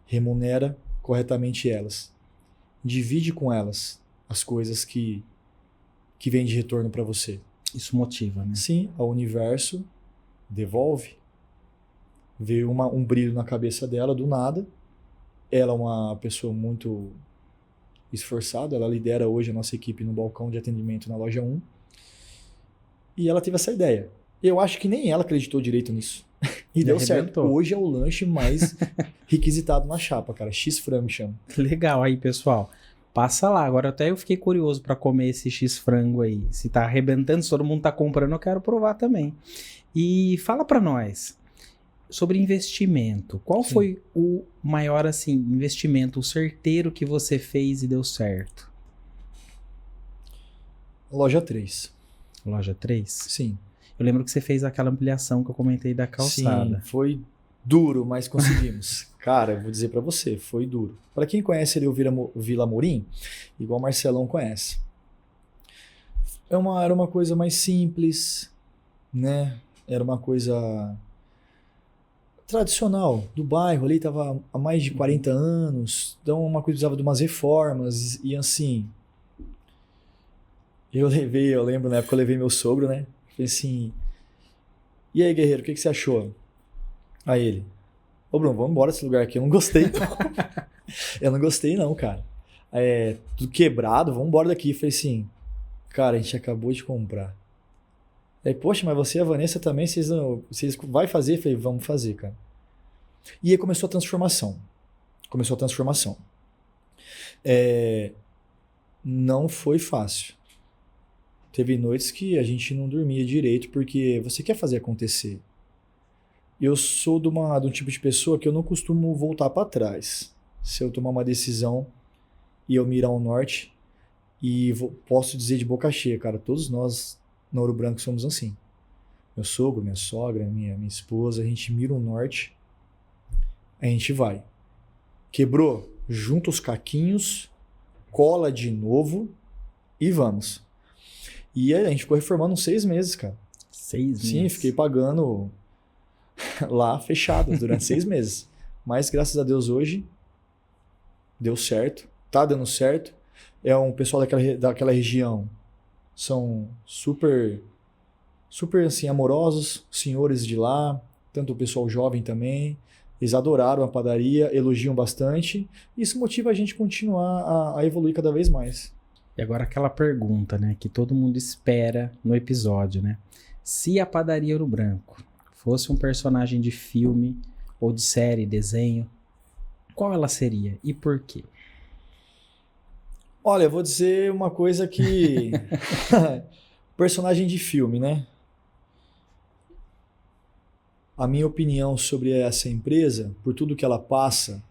Speaker 2: Remunera corretamente elas. Divide com elas as coisas que vêm de retorno para você.
Speaker 1: Isso motiva, né?
Speaker 2: Sim, ao universo devolve. Veio um brilho na cabeça dela do nada. Ela é uma pessoa muito esforçada, ela lidera hoje a nossa equipe no balcão de atendimento na loja 1. E ela teve essa ideia. Eu acho que nem ela acreditou direito nisso. E deu certo. Hoje é o lanche mais requisitado na chapa, cara. X-frango chama.
Speaker 1: Legal aí, pessoal. Passa lá. Agora até eu fiquei curioso para comer esse X-frango aí. Se tá arrebentando, se todo mundo tá comprando, eu quero provar também. E fala para nós sobre investimento. Qual foi o maior, assim, investimento, o certeiro que você fez e deu certo?
Speaker 2: Loja 3.
Speaker 1: Loja 3?
Speaker 2: Sim.
Speaker 1: Eu lembro que você fez aquela ampliação que eu comentei da calçada.
Speaker 2: Sim, foi duro, mas conseguimos. Cara, eu vou dizer pra você, foi duro. Pra quem conhece ali o Vila Amorim, igual o Marcelão conhece, era uma coisa mais simples, né? Era uma coisa tradicional do bairro, ali tava há mais de 40 anos, então uma coisa precisava de umas reformas, e assim, eu lembro na época eu levei meu sogro, né? Falei assim, e aí, guerreiro, o que você achou? Aí ele, ô Bruno, vamos embora desse lugar aqui, eu não gostei não. Eu não gostei não, cara. Tudo quebrado, vamos embora daqui. Falei assim, cara, a gente acabou de comprar. Aí, poxa, mas você e a Vanessa também, vocês vai fazer? Eu falei, vamos fazer, cara. E aí começou a transformação. Não foi fácil. Teve noites que a gente não dormia direito porque você quer fazer acontecer. Eu sou de um tipo de pessoa que eu não costumo voltar para trás. Se eu tomar uma decisão e eu mirar o norte, e posso dizer de boca cheia, cara, todos nós na Ouro Branco somos assim. Meu sogro, minha sogra, minha esposa, a gente mira o norte, a gente vai. Quebrou, junta os caquinhos, cola de novo e vamos. E a gente ficou reformando uns 6 meses, cara.
Speaker 1: 6 meses?
Speaker 2: Sim, fiquei pagando lá fechado durante 6 meses. Mas graças a Deus hoje deu certo, tá dando certo. É um pessoal daquela região, são super assim, amorosos, senhores de lá, tanto o pessoal jovem também. Eles adoraram a padaria, elogiam bastante. Isso motiva a gente a continuar a evoluir cada vez mais.
Speaker 1: E agora aquela pergunta, né, que todo mundo espera no episódio, né? Se a padaria Ouro Branco fosse um personagem de filme ou de série, desenho, qual ela seria e por quê?
Speaker 2: Olha, eu vou dizer uma coisa que... personagem de filme, né? A minha opinião sobre essa empresa, por tudo que ela passa,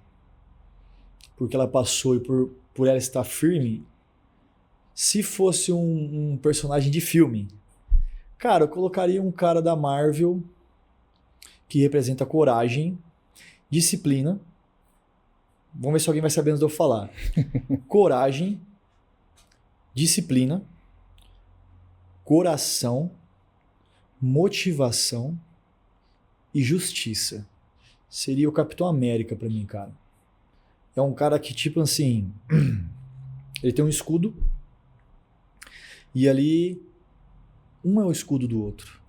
Speaker 2: porque ela passou e por ela estar firme, se fosse um personagem de filme, cara, eu colocaria um cara da Marvel que representa coragem, disciplina. Vamos ver se alguém vai saber antes de eu falar. Coragem, disciplina, coração, motivação e justiça. Seria o Capitão América pra mim, cara. É um cara que, tipo assim, ele tem um escudo e ali um é o escudo do outro.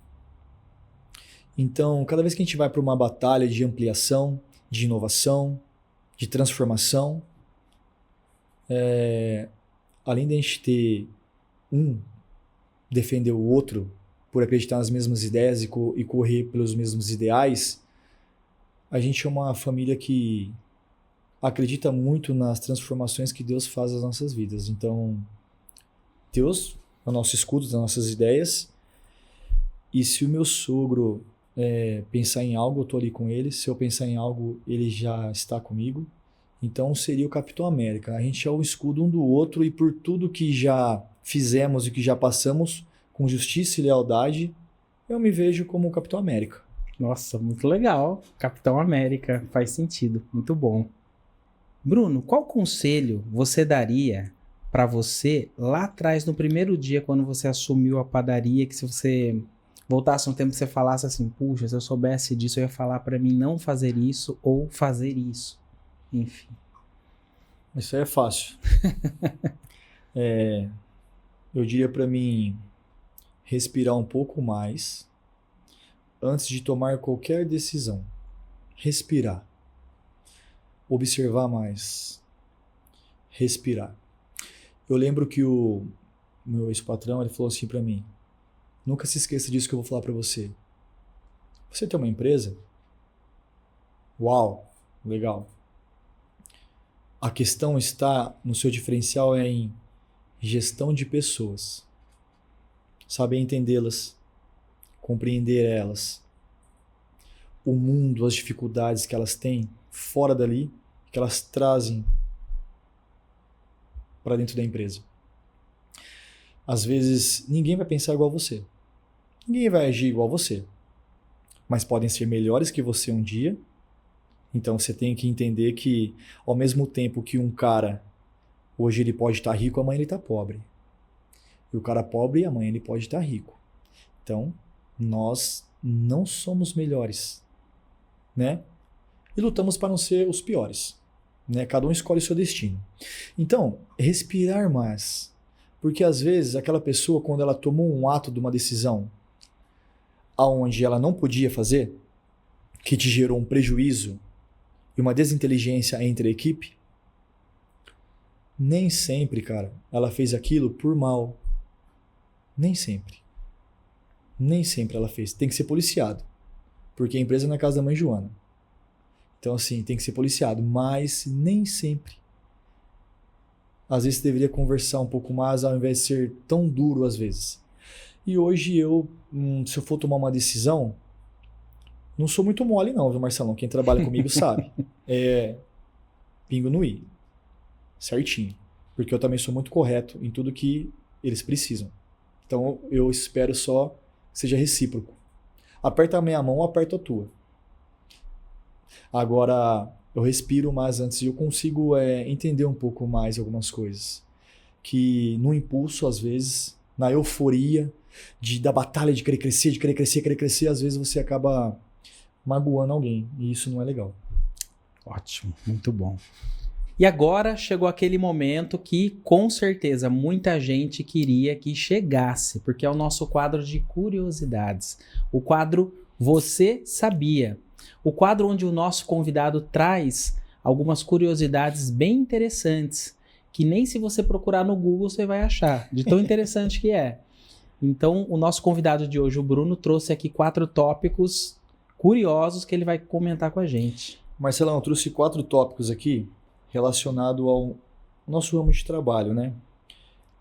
Speaker 2: Então, cada vez que a gente vai para uma batalha de ampliação, de inovação, de transformação, além de a gente ter defender o outro por acreditar nas mesmas ideias e correr pelos mesmos ideais, a gente é uma família que acredita muito nas transformações que Deus faz nas nossas vidas. Então, Deus é o nosso escudo das nossas ideias, e se o meu sogro pensar em algo, eu estou ali com ele. Se eu pensar em algo, ele já está comigo. Então seria o Capitão América. A gente é o escudo um do outro, e por tudo que já fizemos e que já passamos, com justiça e lealdade, eu me vejo como o Capitão América.
Speaker 1: Nossa, muito legal. Capitão América, faz sentido. Muito bom. Bruno, qual conselho você daria para você lá atrás, no primeiro dia, quando você assumiu a padaria, que se você voltasse um tempo e você falasse assim, puxa, se eu soubesse disso, eu ia falar para mim não fazer isso ou fazer isso. Enfim.
Speaker 2: Isso aí é fácil. Eu diria para mim respirar um pouco mais antes de tomar qualquer decisão. Respirar. Observar mais. Respirar. Eu lembro que o meu ex-patrão, ele falou assim para mim, nunca se esqueça disso que eu vou falar para você. Você tem uma empresa? Uau, legal. A questão está no seu diferencial em gestão de pessoas. Saber entendê-las, compreender elas, o mundo, as dificuldades que elas têm fora dali, que elas trazem para dentro da empresa. Às vezes, ninguém vai pensar igual a você. Ninguém vai agir igual a você. Mas podem ser melhores que você um dia. Então você tem que entender que, ao mesmo tempo que um cara, hoje ele pode estar rico, amanhã ele está pobre. E o cara pobre, amanhã ele pode estar rico. Então, nós não somos melhores, né? E lutamos para não ser os piores, né? Cada um escolhe o seu destino. Então, respirar mais. Porque às vezes aquela pessoa, quando ela tomou um ato de uma decisão aonde ela não podia fazer, que te gerou um prejuízo e uma desinteligência entre a equipe, nem sempre, cara, ela fez aquilo por mal. Nem sempre. Nem sempre ela fez. Tem que ser policiado. Porque a empresa não é casa da mãe Joana. Então, assim, tem que ser policiado. Mas nem sempre. Às vezes você deveria conversar um pouco mais ao invés de ser tão duro às vezes. E hoje eu, se eu for tomar uma decisão, não sou muito mole não, viu, Marcelão? Quem trabalha comigo sabe. É pingo no i. Certinho. Porque eu também sou muito correto em tudo que eles precisam. Então eu espero só que seja recíproco. Aperta a minha mão, aperta a tua. Agora, eu respiro mais antes e eu consigo entender um pouco mais algumas coisas. Que no impulso, às vezes, na euforia da batalha de querer crescer, às vezes você acaba magoando alguém. E isso não é legal.
Speaker 1: Ótimo, muito bom. E agora chegou aquele momento que, com certeza, muita gente queria que chegasse, porque é o nosso quadro de curiosidades. O quadro Você Sabia? O quadro onde o nosso convidado traz algumas curiosidades bem interessantes, que nem se você procurar no Google você vai achar, de tão interessante que é. Então, o nosso convidado de hoje, o Bruno, trouxe aqui 4 tópicos curiosos que ele vai comentar com a gente.
Speaker 2: Marcelão, eu trouxe 4 tópicos aqui relacionados ao nosso ramo de trabalho, né?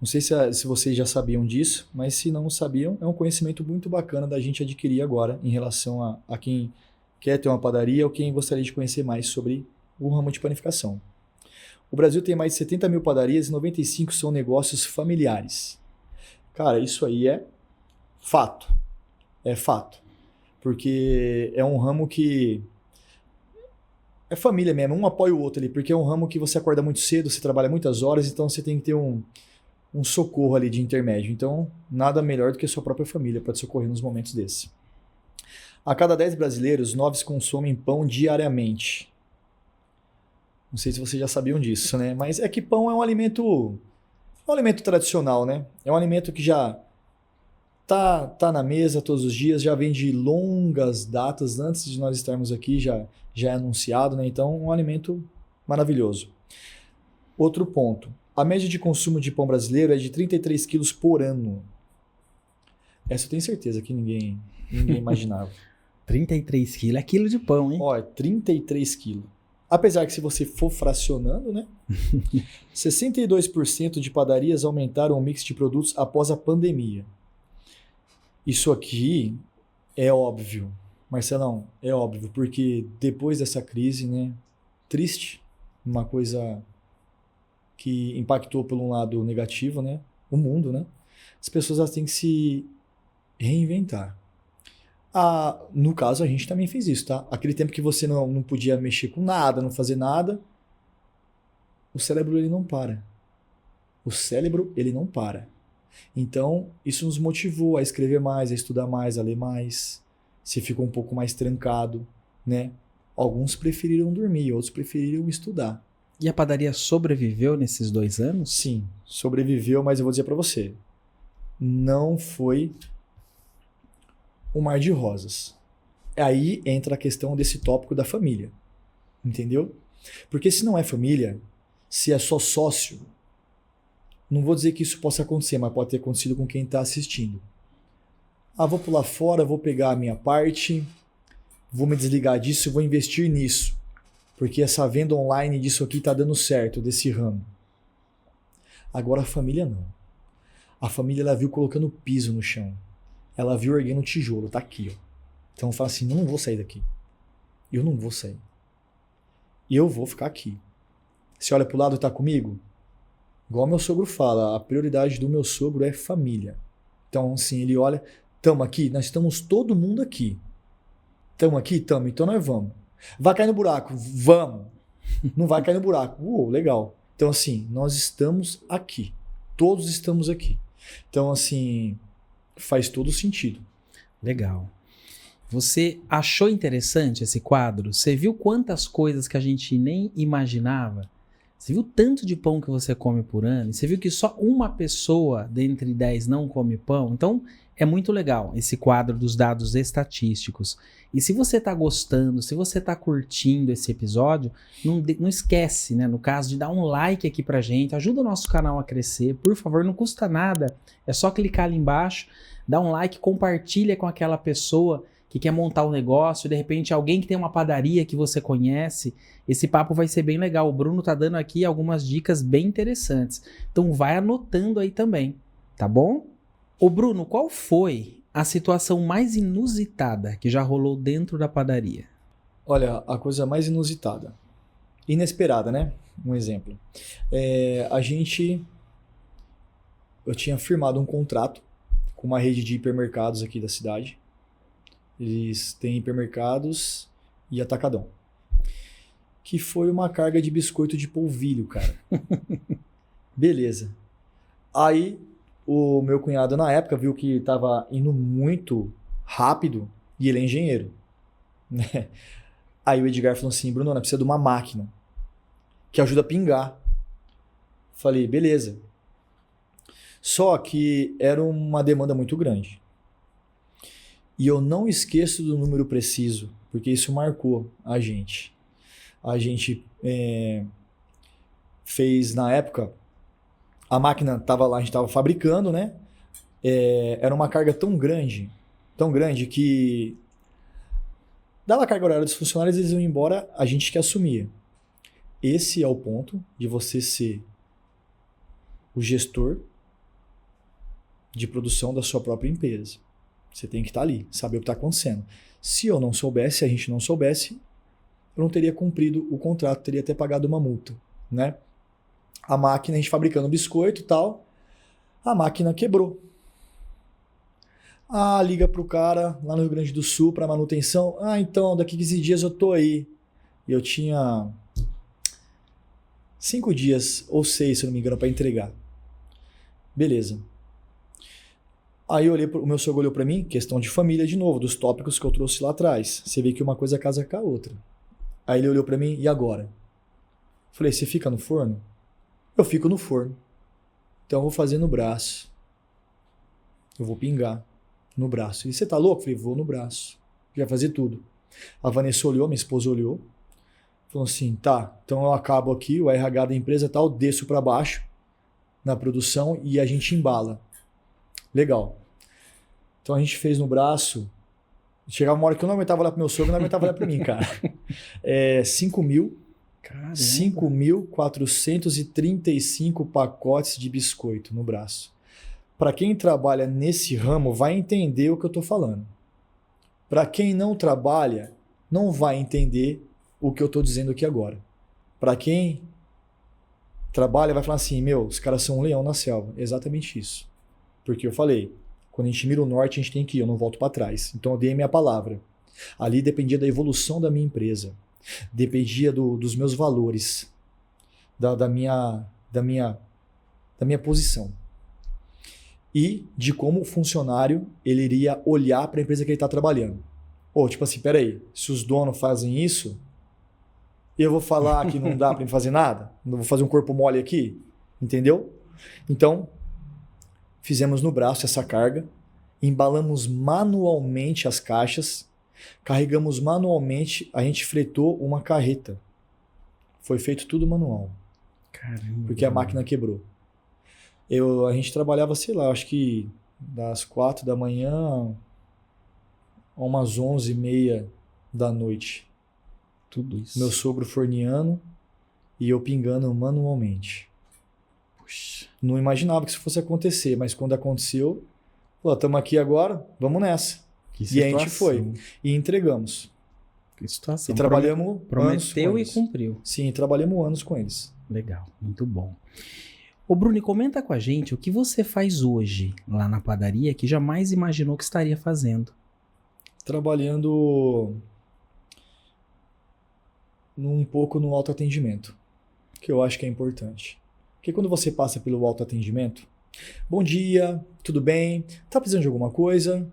Speaker 2: Não sei se vocês já sabiam disso, mas se não sabiam, é um conhecimento muito bacana da gente adquirir agora em relação a quem quer ter uma padaria ou quem gostaria de conhecer mais sobre o ramo de panificação. O Brasil tem mais de 70 mil padarias e 95 são negócios familiares. Cara, isso aí é fato. É fato. Porque é um ramo que é família mesmo, um apoia o outro ali, porque é um ramo que você acorda muito cedo, você trabalha muitas horas, então você tem que ter um socorro ali de intermédio. Então, nada melhor do que a sua própria família para te socorrer nos momentos desses. A cada 10 brasileiros, 9 consomem pão diariamente. Não sei se vocês já sabiam disso, né? Mas é que pão é um alimento tradicional, né? É um alimento que já tá na mesa todos os dias, já vem de longas datas, antes de nós estarmos aqui, já é anunciado, né? Então, um alimento maravilhoso. Outro ponto. A média de consumo de pão brasileiro é de 33 quilos por ano. Essa eu tenho certeza que ninguém imaginava.
Speaker 1: 33 quilos é quilo de pão, hein?
Speaker 2: Ó, 33 quilos. Apesar que se você for fracionando, né? 62% de padarias aumentaram o mix de produtos após a pandemia. Isso aqui é óbvio, Marcelão, é óbvio, porque depois dessa crise, né? Triste, uma coisa que impactou por um lado negativo, né? O mundo, né? As pessoas elas têm que se reinventar. No caso, a gente também fez isso, tá? Aquele tempo que você não podia mexer com nada, não fazer nada, o cérebro ele não para. O cérebro ele não para. Então, isso nos motivou a escrever mais, a estudar mais, a ler mais. Você ficou um pouco mais trancado, né? Alguns preferiram dormir, outros preferiram estudar.
Speaker 1: E a padaria sobreviveu nesses 2 anos?
Speaker 2: Sim, sobreviveu, mas eu vou dizer para você, não foi um mar de rosas. Aí entra a questão desse tópico da família, entendeu? Porque se não é família, se é só sócio, não vou dizer que isso possa acontecer, mas pode ter acontecido com quem está assistindo. vou pular fora, vou pegar a minha parte, vou me desligar disso e vou investir nisso. Porque essa venda online disso aqui tá dando certo, desse ramo. Agora a família não. A família, ela viu colocando piso no chão. Ela viu erguendo tijolo, tá aqui, ó. Então fala assim, não vou sair daqui. Eu não vou sair. E eu vou ficar aqui. Você olha pro lado e tá comigo? Igual meu sogro fala, a prioridade do meu sogro é família. Então assim, ele olha, tamo aqui, nós estamos todo mundo aqui. Tamo aqui? Tamo, então nós vamos. Vai cair no buraco? Vamos. Não vai cair no buraco. Legal. Então assim, nós estamos aqui. Todos estamos aqui. Então assim, faz todo sentido.
Speaker 1: Legal. Você achou interessante esse quadro? Você viu quantas coisas que a gente nem imaginava? Você viu tanto de pão que você come por ano? Você viu que só uma pessoa dentre 10 não come pão? Então, é muito legal esse quadro dos dados estatísticos. E se você está gostando, se você está curtindo esse episódio, não esquece, né? No caso de dar um like aqui pra gente, ajuda o nosso canal a crescer, por favor, não custa nada. É só clicar ali embaixo, dá um like, compartilha com aquela pessoa que quer montar um negócio, de repente alguém que tem uma padaria que você conhece. Esse papo vai ser bem legal. O Bruno tá dando aqui algumas dicas bem interessantes. Então vai anotando aí também, tá bom? Ô Bruno, qual foi a situação mais inusitada que já rolou dentro da padaria?
Speaker 2: Olha, a coisa mais inusitada. Inesperada, né? Um exemplo. Eu tinha firmado um contrato com uma rede de hipermercados aqui da cidade. Eles têm hipermercados e atacadão. Que foi uma carga de biscoito de polvilho, cara. Beleza. Aí, o meu cunhado, na época, viu que estava indo muito rápido e ele é engenheiro. Né? Aí o Edgar falou assim, Bruno, precisa de uma máquina que ajuda a pingar. Falei, beleza. Só que era uma demanda muito grande. E eu não esqueço do número preciso, porque isso marcou a gente. A gente fez, na época, a máquina estava lá, a gente estava fabricando, né? Era uma carga tão grande que dava a carga horária dos funcionários, eles iam embora, a gente que assumia. Esse é o ponto de você ser o gestor de produção da sua própria empresa. Você tem que estar ali, saber o que está acontecendo. Se eu não soubesse, se a gente não soubesse, eu não teria cumprido o contrato, teria até pagado uma multa, né? A máquina, a gente fabricando biscoito e tal, a máquina quebrou. Liga pro cara lá no Rio Grande do Sul para manutenção. Então, daqui 15 dias eu tô aí. E eu tinha 5 dias ou 6, se eu não me engano, para entregar. Beleza. Aí o meu sogro olhou para mim, questão de família de novo, dos tópicos que eu trouxe lá atrás. Você vê que uma coisa casa com a outra. Aí ele olhou para mim, e agora? Falei, você fica no forno? Eu fico no forno. Então eu vou fazer no braço. Eu vou pingar no braço. E você tá louco? Falei, vou no braço. Já fazer tudo. A Vanessa olhou, minha esposa olhou. Falou assim, tá, então eu acabo aqui, o RH da empresa tal, desço para baixo na produção e a gente embala. Legal. Então a gente fez no braço. Chegava uma hora que eu não aguentava olhar pro meu sogro, não aguentava olhar para mim, cara. 5.435 pacotes de biscoito no braço. Para quem trabalha nesse ramo, vai entender o que eu tô falando. Para quem não trabalha, não vai entender o que eu tô dizendo aqui agora. Para quem trabalha, vai falar assim, os caras são um leão na selva. Exatamente isso. Porque eu falei, quando a gente mira o norte, a gente tem que ir, eu não volto para trás. Então eu dei a minha palavra. Ali dependia da evolução da minha empresa. Dependia dos meus valores. Da minha posição. E de como o funcionário ele iria olhar para a empresa que ele está trabalhando. Tipo assim, peraí, se os donos fazem isso, eu vou falar que não dá para fazer nada? Não vou fazer um corpo mole aqui? Entendeu? Então, fizemos no braço essa carga, embalamos manualmente as caixas, carregamos manualmente, a gente fretou uma carreta. Foi feito tudo manual.
Speaker 1: Caramba.
Speaker 2: Porque a máquina quebrou. A gente trabalhava, sei lá, acho que das 4 da manhã umas 11h30 da noite.
Speaker 1: Tudo isso.
Speaker 2: Meu sogro forneando e eu pingando manualmente.
Speaker 1: Puxa.
Speaker 2: Não imaginava que isso fosse acontecer, mas quando aconteceu, estamos aqui agora, vamos nessa.
Speaker 1: Que
Speaker 2: E a gente
Speaker 1: situação.
Speaker 2: foi. E entregamos.
Speaker 1: Que situação.
Speaker 2: E trabalhamos anos
Speaker 1: Prometeu
Speaker 2: com
Speaker 1: e
Speaker 2: eles.
Speaker 1: cumpriu.
Speaker 2: Sim, trabalhamos anos com eles.
Speaker 1: Legal, muito bom. Ô Bruno, comenta com a gente o que você faz hoje lá na padaria que jamais imaginou que estaria fazendo.
Speaker 2: Trabalhando um pouco no autoatendimento, que eu acho que é importante. Porque quando você passa pelo autoatendimento, bom dia, tudo bem? Tá precisando de alguma coisa?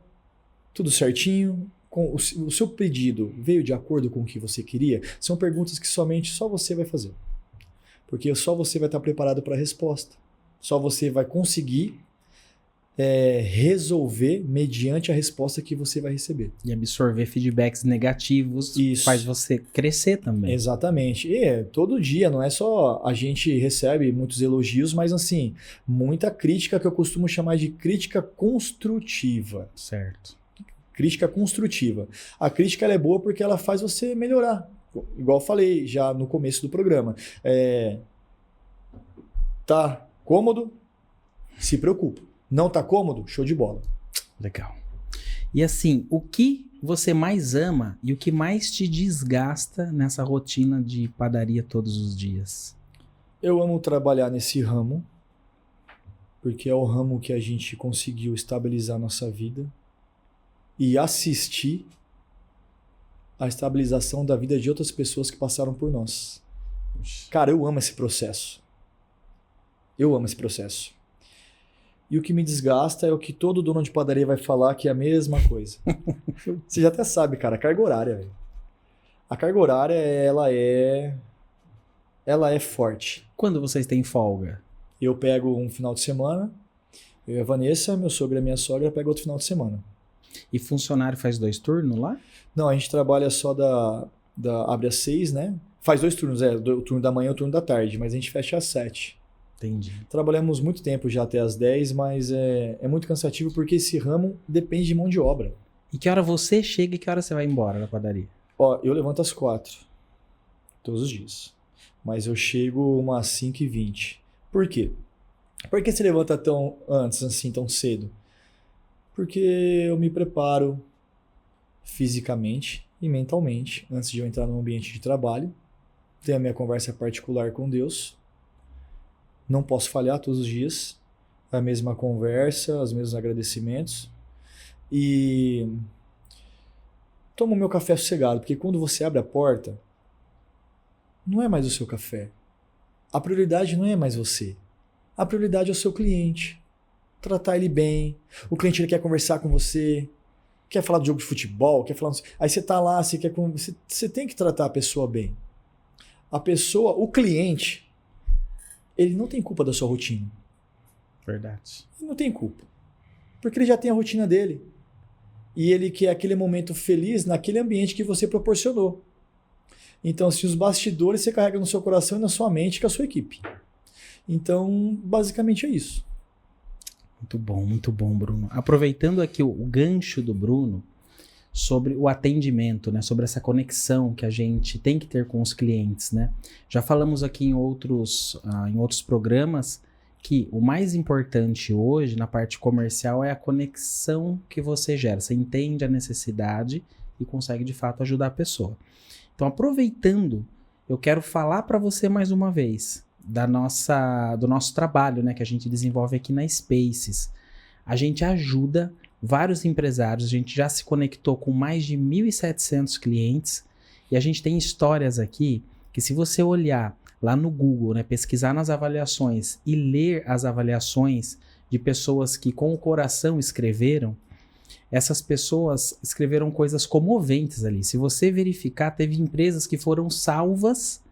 Speaker 2: Tudo certinho? O seu pedido veio de acordo com o que você queria? São perguntas que somente só você vai fazer. Porque só você vai estar preparado para a resposta. Só você vai conseguir resolver mediante a resposta que você vai receber.
Speaker 1: E absorver feedbacks negativos
Speaker 2: Isso.
Speaker 1: faz você crescer também.
Speaker 2: Exatamente. E todo dia, não é só a gente recebe muitos elogios, mas assim, muita crítica que eu costumo chamar de crítica construtiva.
Speaker 1: Certo.
Speaker 2: Crítica construtiva. A crítica ela é boa porque ela faz você melhorar. Igual eu falei já no começo do programa. Tá cômodo? Se preocupa. Não tá cômodo? Show de bola.
Speaker 1: Legal. E assim, o que você mais ama e o que mais te desgasta nessa rotina de padaria todos os dias?
Speaker 2: Eu amo trabalhar nesse ramo, porque é o ramo que a gente conseguiu estabilizar nossa vida e assistir a estabilização da vida de outras pessoas que passaram por nós. Cara, eu amo esse processo. Eu amo esse processo. E o que me desgasta é o que todo dono de padaria vai falar, que é a mesma coisa. Você já até sabe, cara, a carga horária, velho. A carga horária, ela é forte.
Speaker 1: Quando vocês têm folga?
Speaker 2: Eu pego um final de semana, eu e a Vanessa, meu sogro e a minha sogra pegam outro final de semana.
Speaker 1: E funcionário faz 2 turnos lá?
Speaker 2: Não, a gente trabalha só abre às 6, né? Faz 2 turnos, o turno da manhã e o turno da tarde, mas a gente fecha às 7.
Speaker 1: Entendi.
Speaker 2: Trabalhamos muito tempo já até às 10, mas é muito cansativo porque esse ramo depende de mão de obra.
Speaker 1: E que hora você chega e que hora você vai embora da padaria?
Speaker 2: Ó, eu levanto às 4, todos os dias. Mas eu chego umas 5h20. Por quê? Por que você levanta tão antes, assim, tão cedo? Porque eu me preparo fisicamente e mentalmente antes de eu entrar no ambiente de trabalho. Tenho a minha conversa particular com Deus. Não posso falhar todos os dias. A mesma conversa, os mesmos agradecimentos. E tomo meu café sossegado, porque quando você abre a porta, não é mais o seu café. A prioridade não é mais você. A prioridade é o seu cliente. Tratar ele bem. O cliente ele quer conversar com você, quer falar do jogo de futebol, quer falar... Aí você tá lá, você tem que tratar a pessoa bem. A pessoa, o cliente, ele não tem culpa da sua rotina.
Speaker 1: Verdade.
Speaker 2: Ele não tem culpa. Porque ele já tem a rotina dele. E ele quer aquele momento feliz naquele ambiente que você proporcionou. Então, se os bastidores você carrega no seu coração e na sua mente com a sua equipe. Então, basicamente é isso.
Speaker 1: Muito bom, Bruno. Aproveitando aqui o gancho do Bruno sobre o atendimento, né? Sobre essa conexão que a gente tem que ter com os clientes, né? Já falamos aqui em outros programas que o mais importante hoje na parte comercial é a conexão que você gera. Você entende a necessidade e consegue de fato ajudar a pessoa. Então, aproveitando, eu quero falar para você mais uma vez do nosso trabalho, né, que a gente desenvolve aqui na Spaces. A gente ajuda vários empresários, a gente já se conectou com mais de 1.700 clientes e a gente tem histórias aqui que, se você olhar lá no Google, né, pesquisar nas avaliações e ler as avaliações de pessoas que com o coração escreveram, essas pessoas escreveram coisas comoventes ali. Se você verificar, teve empresas que foram salvas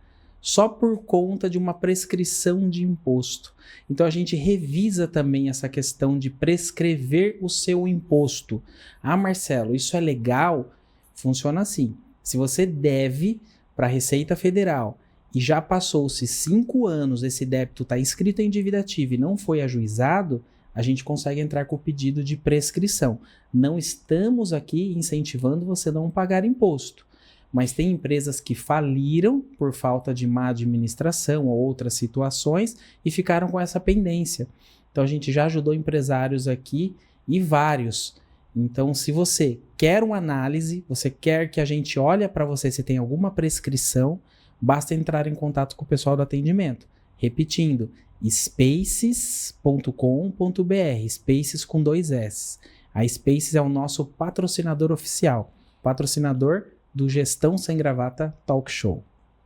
Speaker 1: só por conta de uma prescrição de imposto. Então a gente revisa também essa questão de prescrever o seu imposto. Ah, Marcelo, isso é legal? Funciona assim. Se você deve para a Receita Federal e já passou-se 5 anos, esse débito está inscrito em dívida ativa e não foi ajuizado, a gente consegue entrar com o pedido de prescrição. Não estamos aqui incentivando você a não pagar imposto, mas tem empresas que faliram por falta de má administração ou outras situações e ficaram com essa pendência. Então a gente já ajudou empresários aqui e vários. Então, se você quer uma análise, você quer que a gente olhe para você se tem alguma prescrição, basta entrar em contato com o pessoal do atendimento. Repetindo, spaces.com.br, Spaces com 2 S. A Spaces é o nosso patrocinador oficial, patrocinador do Gestão Sem Gravata Talk Show.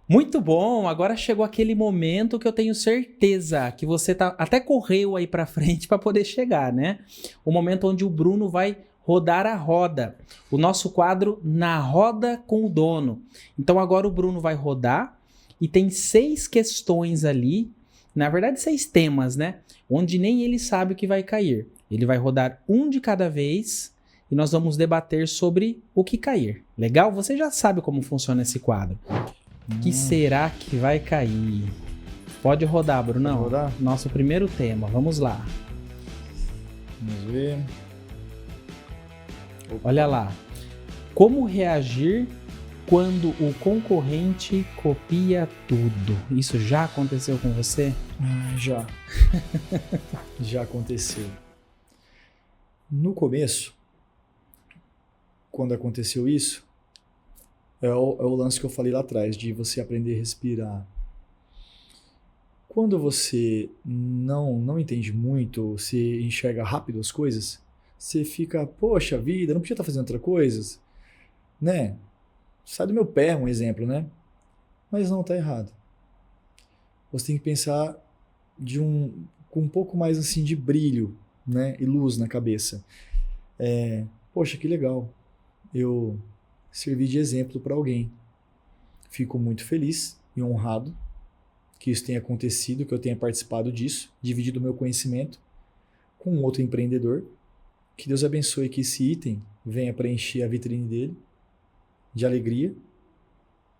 Speaker 1: Muito bom, agora chegou aquele momento que eu tenho certeza que você até correu aí para frente para poder chegar, né? O momento onde o Bruno vai rodar a roda, o nosso quadro Na Roda com o Dono. Então agora o Bruno vai rodar e tem 6 questões ali, na verdade 6 temas, né? Onde nem ele sabe o que vai cair. Ele vai rodar um de cada vez e nós vamos debater sobre o que cair. Legal? Você já sabe como funciona esse quadro. O que será que vai cair? Pode rodar, Brunão.
Speaker 2: Pode rodar?
Speaker 1: Nosso primeiro tema, vamos lá.
Speaker 2: Vamos ver.
Speaker 1: Olha lá. Como reagir quando o concorrente copia tudo? Isso já aconteceu com você?
Speaker 2: Já. Já aconteceu. No começo, quando aconteceu isso, é o lance que eu falei lá atrás, de você aprender a respirar. Quando você não entende muito, você enxerga rápido as coisas, você fica, poxa vida, não podia estar fazendo outra coisa, né? Sai do meu pé, um exemplo, né? Mas não, tá errado. Você tem que pensar com um pouco mais assim de brilho, né? E luz na cabeça. Poxa, que legal. Eu servi de exemplo para alguém. Fico muito feliz e honrado que isso tenha acontecido, que eu tenha participado disso, dividido o meu conhecimento com outro empreendedor. Que Deus abençoe que esse item venha preencher a vitrine dele de alegria,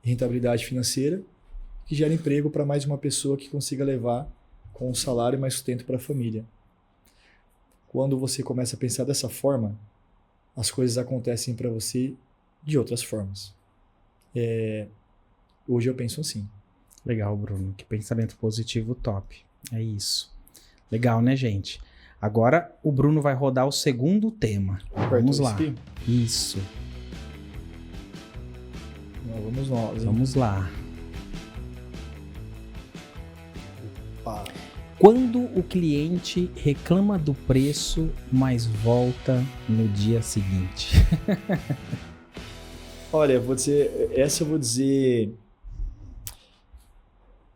Speaker 2: rentabilidade financeira, que gera emprego para mais uma pessoa que consiga levar com um salário e mais sustento para a família. Quando você começa a pensar dessa forma, as coisas acontecem para você de outras formas. Hoje eu penso assim.
Speaker 1: Legal, Bruno. Que pensamento positivo top. É isso. Legal, né, gente? Agora o Bruno vai rodar o segundo tema. Vamos lá.
Speaker 2: Aqui?
Speaker 1: Isso.
Speaker 2: Vamos nós. Hein?
Speaker 1: Vamos lá.
Speaker 2: Opa.
Speaker 1: Quando o cliente reclama do preço, mas volta no dia seguinte.
Speaker 2: Olha, eu vou dizer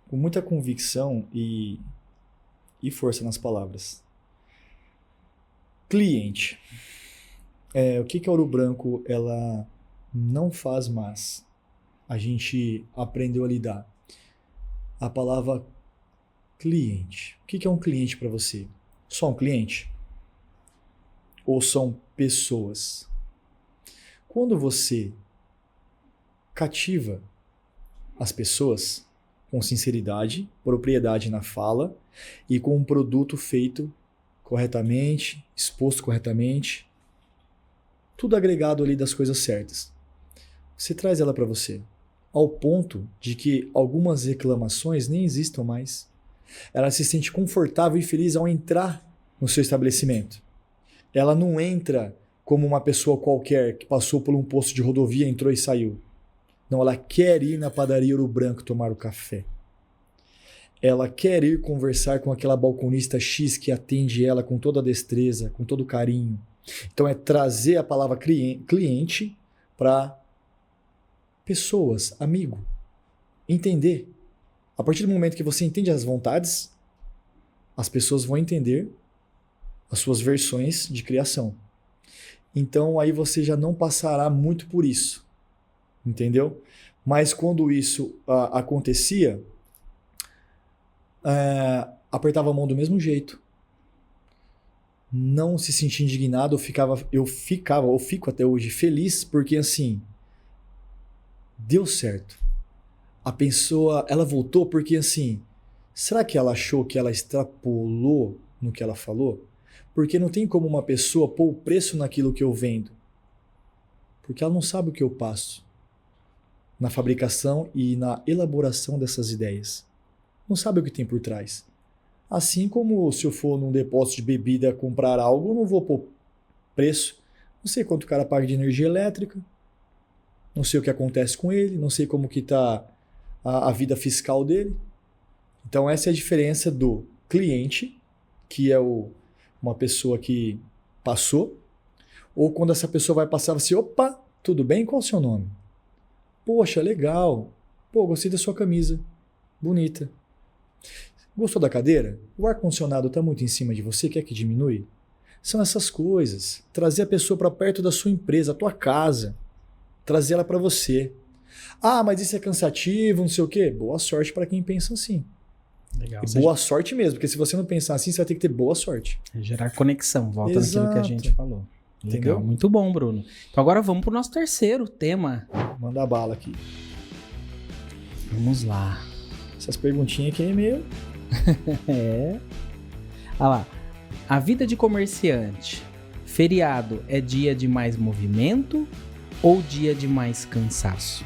Speaker 2: com muita convicção e força nas palavras. Cliente. O que a Ouro Branco ela não faz mais? A gente aprendeu a lidar. A palavra cliente. O que é um cliente para você? Só um cliente? Ou são pessoas? Quando você cativa as pessoas com sinceridade, propriedade na fala e com um produto feito corretamente, exposto corretamente, tudo agregado ali das coisas certas. Você traz ela para você, ao ponto de que algumas reclamações nem existam mais. Ela se sente confortável e feliz ao entrar no seu estabelecimento. Ela não entra como uma pessoa qualquer que passou por um posto de rodovia, entrou e saiu. Não, ela quer ir na padaria Ouro Branco tomar o café. Ela quer ir conversar com aquela balconista X que atende ela com toda a destreza, com todo o carinho. Então é trazer a palavra cliente para pessoas, amigo. Entender. A partir do momento que você entende as vontades, as pessoas vão entender as suas versões de criação. Então aí você já não passará muito por isso. Entendeu? Mas quando isso acontecia, apertava a mão do mesmo jeito. Não se sentia indignado, eu fico até hoje feliz, porque assim, deu certo. A pessoa, ela voltou porque assim, será que ela achou que ela extrapolou no que ela falou? Porque não tem como uma pessoa pôr o preço naquilo que eu vendo. Porque ela não sabe o que eu passo na fabricação e na elaboração dessas ideias. Não sabe o que tem por trás. Assim como se eu for num depósito de bebida comprar algo, eu não vou pôr preço. Não sei quanto o cara paga de energia elétrica, não sei o que acontece com ele, não sei como que está a vida fiscal dele. Então essa é a diferença do cliente, que é uma pessoa que passou, ou quando essa pessoa vai passar, você, opa, tudo bem? Qual é o seu nome? Poxa, legal. Pô, gostei da sua camisa. Bonita. Gostou da cadeira? O ar-condicionado está muito em cima de você, quer que diminui? São essas coisas. Trazer a pessoa para perto da sua empresa, a tua casa. Trazer ela para você. Ah, mas isso é cansativo, não sei o quê. Boa sorte para quem pensa assim.
Speaker 1: Legal.
Speaker 2: E boa sorte mesmo, porque se você não pensar assim, você vai ter que ter boa sorte.
Speaker 1: Gerar conexão, volta
Speaker 2: Exato.
Speaker 1: naquilo que a gente falou. Legal,
Speaker 2: Entendeu?
Speaker 1: muito bom, Bruno. Então agora vamos pro nosso terceiro tema.
Speaker 2: Manda bala aqui.
Speaker 1: Vamos lá.
Speaker 2: Essas perguntinhas aqui é meio...
Speaker 1: É. Olha lá. A vida de comerciante. Feriado é dia de mais movimento ou dia de mais cansaço?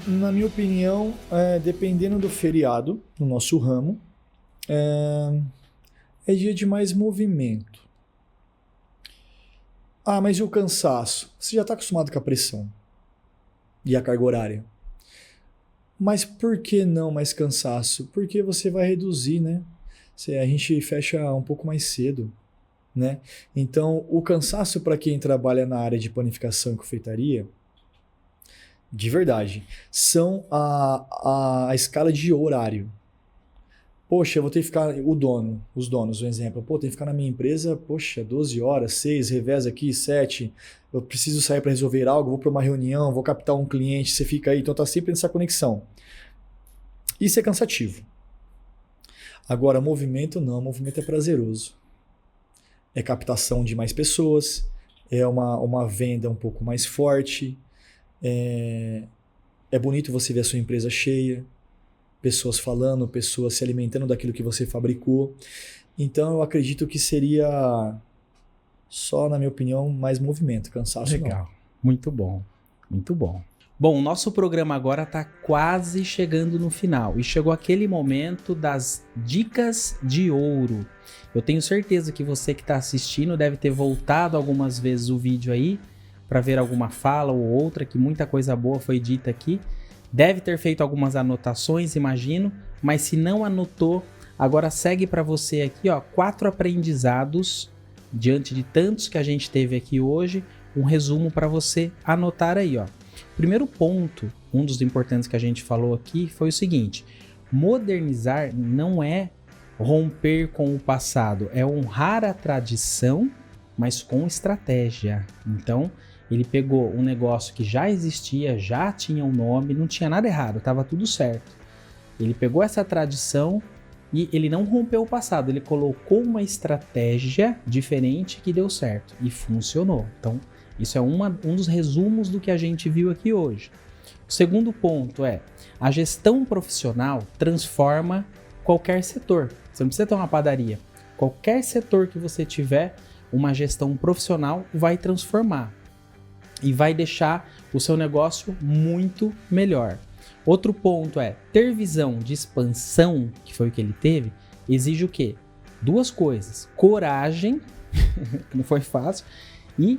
Speaker 2: Na minha opinião, dependendo do feriado, no nosso ramo, é dia de mais movimento. Ah, mas e o cansaço? Você já está acostumado com a pressão e a carga horária. Mas por que não mais cansaço? Porque você vai reduzir, né? A gente fecha um pouco mais cedo, né? Então, o cansaço para quem trabalha na área de panificação e confeitaria, de verdade, são a escala de horário. Poxa, eu vou ter que ficar, os donos, um exemplo, pô, tem que ficar na minha empresa, poxa, 12 horas, 6, reveza aqui, 7, eu preciso sair para resolver algo, vou para uma reunião, vou captar um cliente, você fica aí, então tá sempre nessa conexão. Isso é cansativo. Agora, movimento não, movimento é prazeroso. É captação de mais pessoas, é uma venda um pouco mais forte, é bonito você ver a sua empresa cheia, pessoas falando, pessoas se alimentando daquilo que você fabricou. Então eu acredito que seria só, na minha opinião, mais movimento, cansaço
Speaker 1: Legal,
Speaker 2: não.
Speaker 1: muito bom, muito bom. Bom, o nosso programa agora está quase chegando no final e chegou aquele momento das dicas de ouro. Eu tenho certeza que você que está assistindo deve ter voltado algumas vezes o vídeo aí para ver alguma fala ou outra, que muita coisa boa foi dita aqui. Deve ter feito algumas anotações, imagino, mas se não anotou, agora segue para você aqui, ó, 4 aprendizados diante de tantos que a gente teve aqui hoje, um resumo para você anotar aí, ó. Primeiro ponto, um dos importantes que a gente falou aqui foi o seguinte: modernizar não é romper com o passado, é honrar a tradição, mas com estratégia. Então, ele pegou um negócio que já existia, já tinha um nome, não tinha nada errado, estava tudo certo. Ele pegou essa tradição e ele não rompeu o passado, ele colocou uma estratégia diferente que deu certo e funcionou. Então, isso é um dos resumos do que a gente viu aqui hoje. O segundo ponto é: a gestão profissional transforma qualquer setor. Você não precisa ter uma padaria. Qualquer setor que você tiver, uma gestão profissional vai transformar e vai deixar o seu negócio muito melhor. Outro ponto é: ter visão de expansão, que foi o que ele teve, exige o quê? 2 coisas: coragem, que não foi fácil, e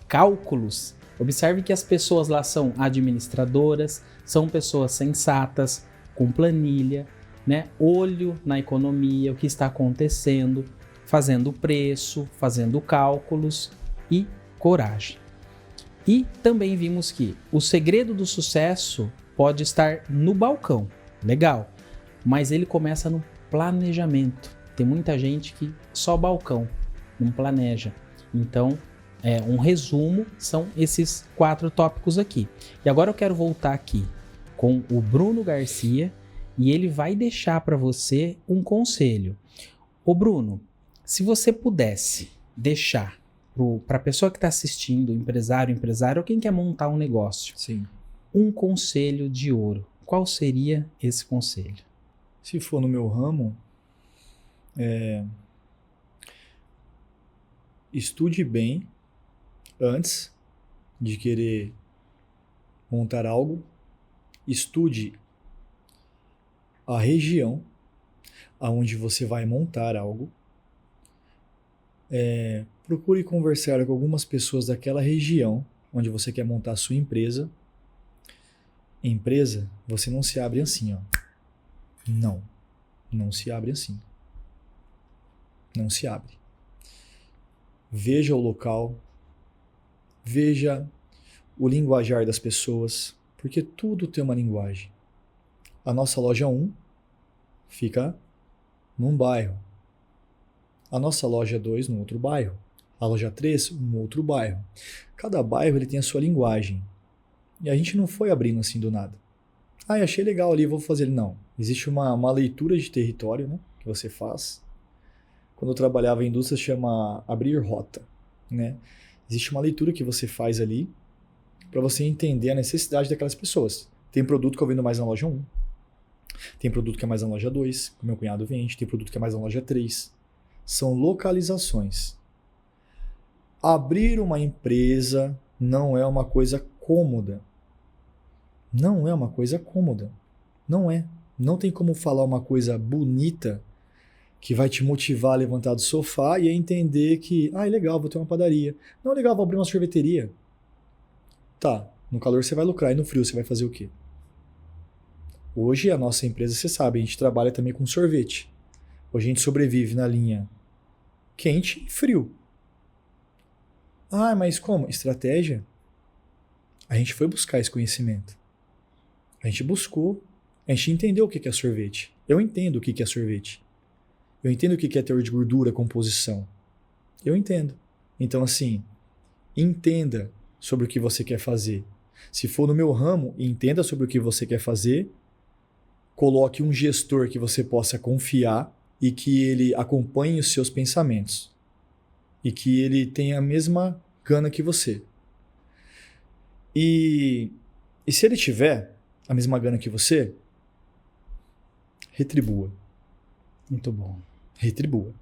Speaker 1: cálculos. Observe que as pessoas lá são administradoras, são pessoas sensatas, com planilha, né? Olho na economia, o que está acontecendo, fazendo preço, fazendo cálculos e coragem. E também vimos que o segredo do sucesso pode estar no balcão, legal, mas ele começa no planejamento. Tem muita gente que só balcão, não planeja. Então, um resumo são esses 4 tópicos aqui. E agora eu quero voltar aqui com o Bruno Garcia e ele vai deixar para você um conselho. Ô Bruno, se você pudesse deixar para a pessoa que está assistindo, empresário ou quem quer montar um negócio,
Speaker 2: Sim.
Speaker 1: um conselho de ouro, qual seria esse conselho?
Speaker 2: Se for no meu ramo, estude bem antes de querer montar algo. Estude a região aonde você vai montar algo. Procure conversar com algumas pessoas daquela região onde você quer montar a sua empresa. Empresa, você não se abre assim, ó. Não se abre assim. Não se abre. Veja o local, veja o linguajar das pessoas, porque tudo tem uma linguagem. A nossa loja 1 fica num bairro. A nossa loja 2 num outro bairro. A loja 3 num outro bairro. Cada bairro ele tem a sua linguagem. E a gente não foi abrindo assim do nada. Achei legal ali, vou fazer. Não. Existe uma leitura de território, né, que você faz. Quando eu trabalhava em indústria, chama abrir rota, né? Existe uma leitura que você faz ali para você entender a necessidade daquelas pessoas. Tem produto que eu vendo mais na loja 1. Tem produto que é mais na loja 2, que o meu cunhado vende. Tem produto que é mais na loja 3. São localizações. Abrir uma empresa não é uma coisa cômoda. Não é uma coisa cômoda. Não é. Não tem como falar uma coisa bonita que vai te motivar a levantar do sofá e a entender que, é legal, vou ter uma padaria. Não é legal, vou abrir uma sorveteria. Tá, no calor você vai lucrar e no frio você vai fazer o quê? Hoje a nossa empresa, você sabe, a gente trabalha também com sorvete. Hoje a gente sobrevive na linha quente e frio. Mas como? Estratégia? A gente foi buscar esse conhecimento. A gente buscou, a gente entendeu o que é sorvete. Eu entendo o que é sorvete. Eu entendo o que é teor de gordura, composição. Eu entendo. Então, assim, entenda sobre o que você quer fazer. Se for no meu ramo, entenda sobre o que você quer fazer. Coloque um gestor que você possa confiar e que ele acompanhe os seus pensamentos. E que ele tenha a mesma gana que você. E se ele tiver a mesma gana que você, retribua.
Speaker 1: Muito bom.
Speaker 2: Retribua.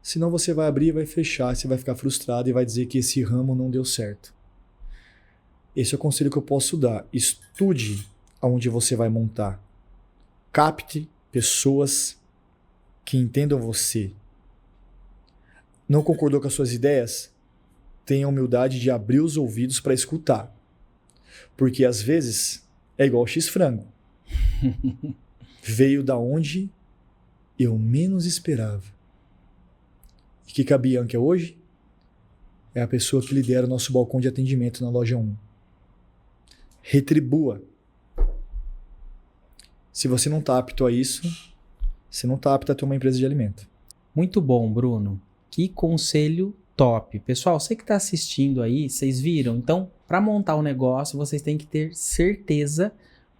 Speaker 2: Senão você vai abrir, vai fechar, você vai ficar frustrado e vai dizer que esse ramo não deu certo. Esse é o conselho que eu posso dar. Estude aonde você vai montar. Capte pessoas que entendam você. Não concordou com as suas ideias? Tenha a humildade de abrir os ouvidos para escutar. Porque às vezes é igual o X-frango. Veio da onde eu menos esperava. E que a Bianca hoje é a pessoa que lidera o nosso balcão de atendimento na loja 1. Retribua. Se você não está apto a isso, você não está apto a ter uma empresa de alimento.
Speaker 1: Muito bom, Bruno. Que conselho top. Pessoal, você que está assistindo aí, vocês viram? Então, para montar um negócio, vocês têm que ter certeza,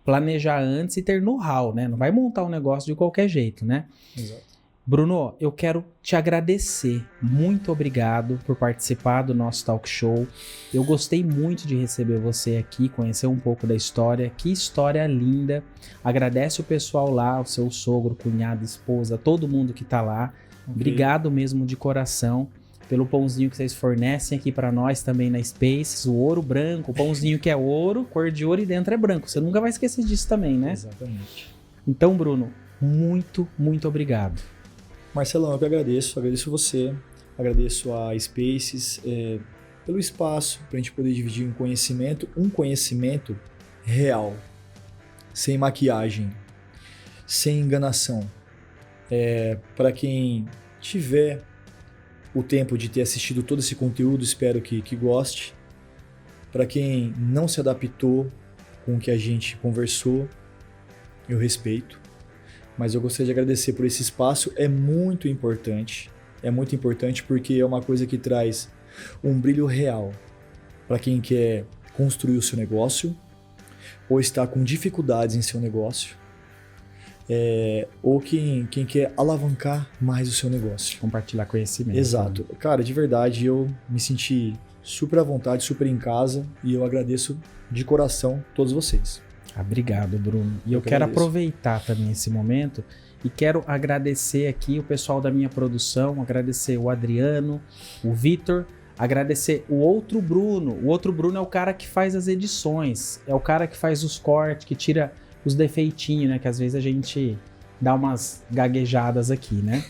Speaker 1: planejar antes e ter know-how, né? Não vai montar um negócio de qualquer jeito, né?
Speaker 2: Exato.
Speaker 1: Bruno, eu quero te agradecer. Muito obrigado por participar do nosso talk show. Eu gostei muito de receber você aqui, conhecer um pouco da história. Que história linda. Agradece o pessoal lá, o seu sogro, cunhado, esposa, todo mundo que tá lá. Okay. Obrigado mesmo de coração pelo pãozinho que vocês fornecem aqui para nós também na Spaces, o ouro branco, o pãozinho que é ouro, cor de ouro e dentro é branco. Você nunca vai esquecer disso também, né?
Speaker 2: Exatamente.
Speaker 1: Então, Bruno, muito, muito obrigado.
Speaker 2: Marcelão, eu que agradeço você, agradeço a Spaces pelo espaço para a gente poder dividir um conhecimento real, sem maquiagem, sem enganação. Para quem tiver o tempo de ter assistido todo esse conteúdo, espero que goste. Para quem não se adaptou com o que a gente conversou, eu respeito. Mas eu gostaria de agradecer por esse espaço, é muito importante porque é uma coisa que traz um brilho real para quem quer construir o seu negócio ou está com dificuldades em seu negócio, ou quem quer alavancar mais o seu negócio.
Speaker 1: Compartilhar conhecimento.
Speaker 2: Exato. Né? Cara, de verdade, eu me senti super à vontade, super em casa e eu agradeço de coração todos vocês.
Speaker 1: Obrigado, Bruno. E eu quero aproveitar também esse momento e quero agradecer aqui o pessoal da minha produção, agradecer o Adriano, o Vitor, agradecer o outro Bruno. O outro Bruno é o cara que faz as edições, é o cara que faz os cortes, que tira os defeitinhos, né? Que às vezes a gente dá umas gaguejadas aqui, né?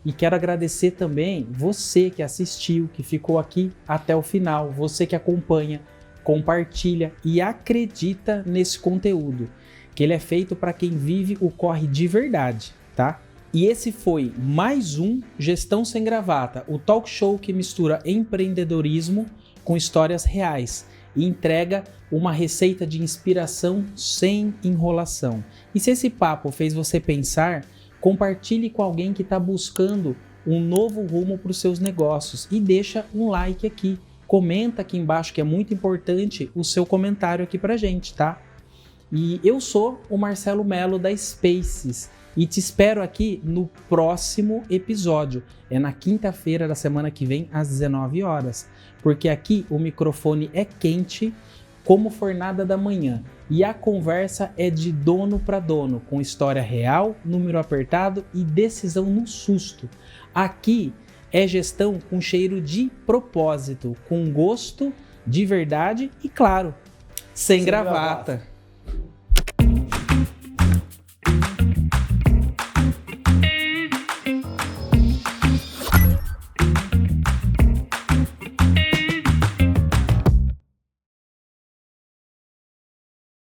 Speaker 1: E quero agradecer também você que assistiu, que ficou aqui até o final, você que acompanha, compartilha e acredita nesse conteúdo, que ele é feito para quem vive o corre de verdade, tá? E esse foi mais um Gestão Sem Gravata, o talk show que mistura empreendedorismo com histórias reais e entrega uma receita de inspiração sem enrolação. E se esse papo fez você pensar, compartilhe com alguém que está buscando um novo rumo para os seus negócios e deixa um like aqui. Comenta aqui embaixo, que é muito importante o seu comentário aqui pra gente, tá? E eu sou o Marcelo Mello da Spaces e te espero aqui no próximo episódio. É na quinta-feira da semana que vem, às 19 horas. Porque aqui o microfone é quente como fornada da manhã. E a conversa é de dono para dono, com história real, número apertado e decisão no susto. Aqui é gestão com cheiro de propósito, com gosto de verdade e, claro, sem gravata.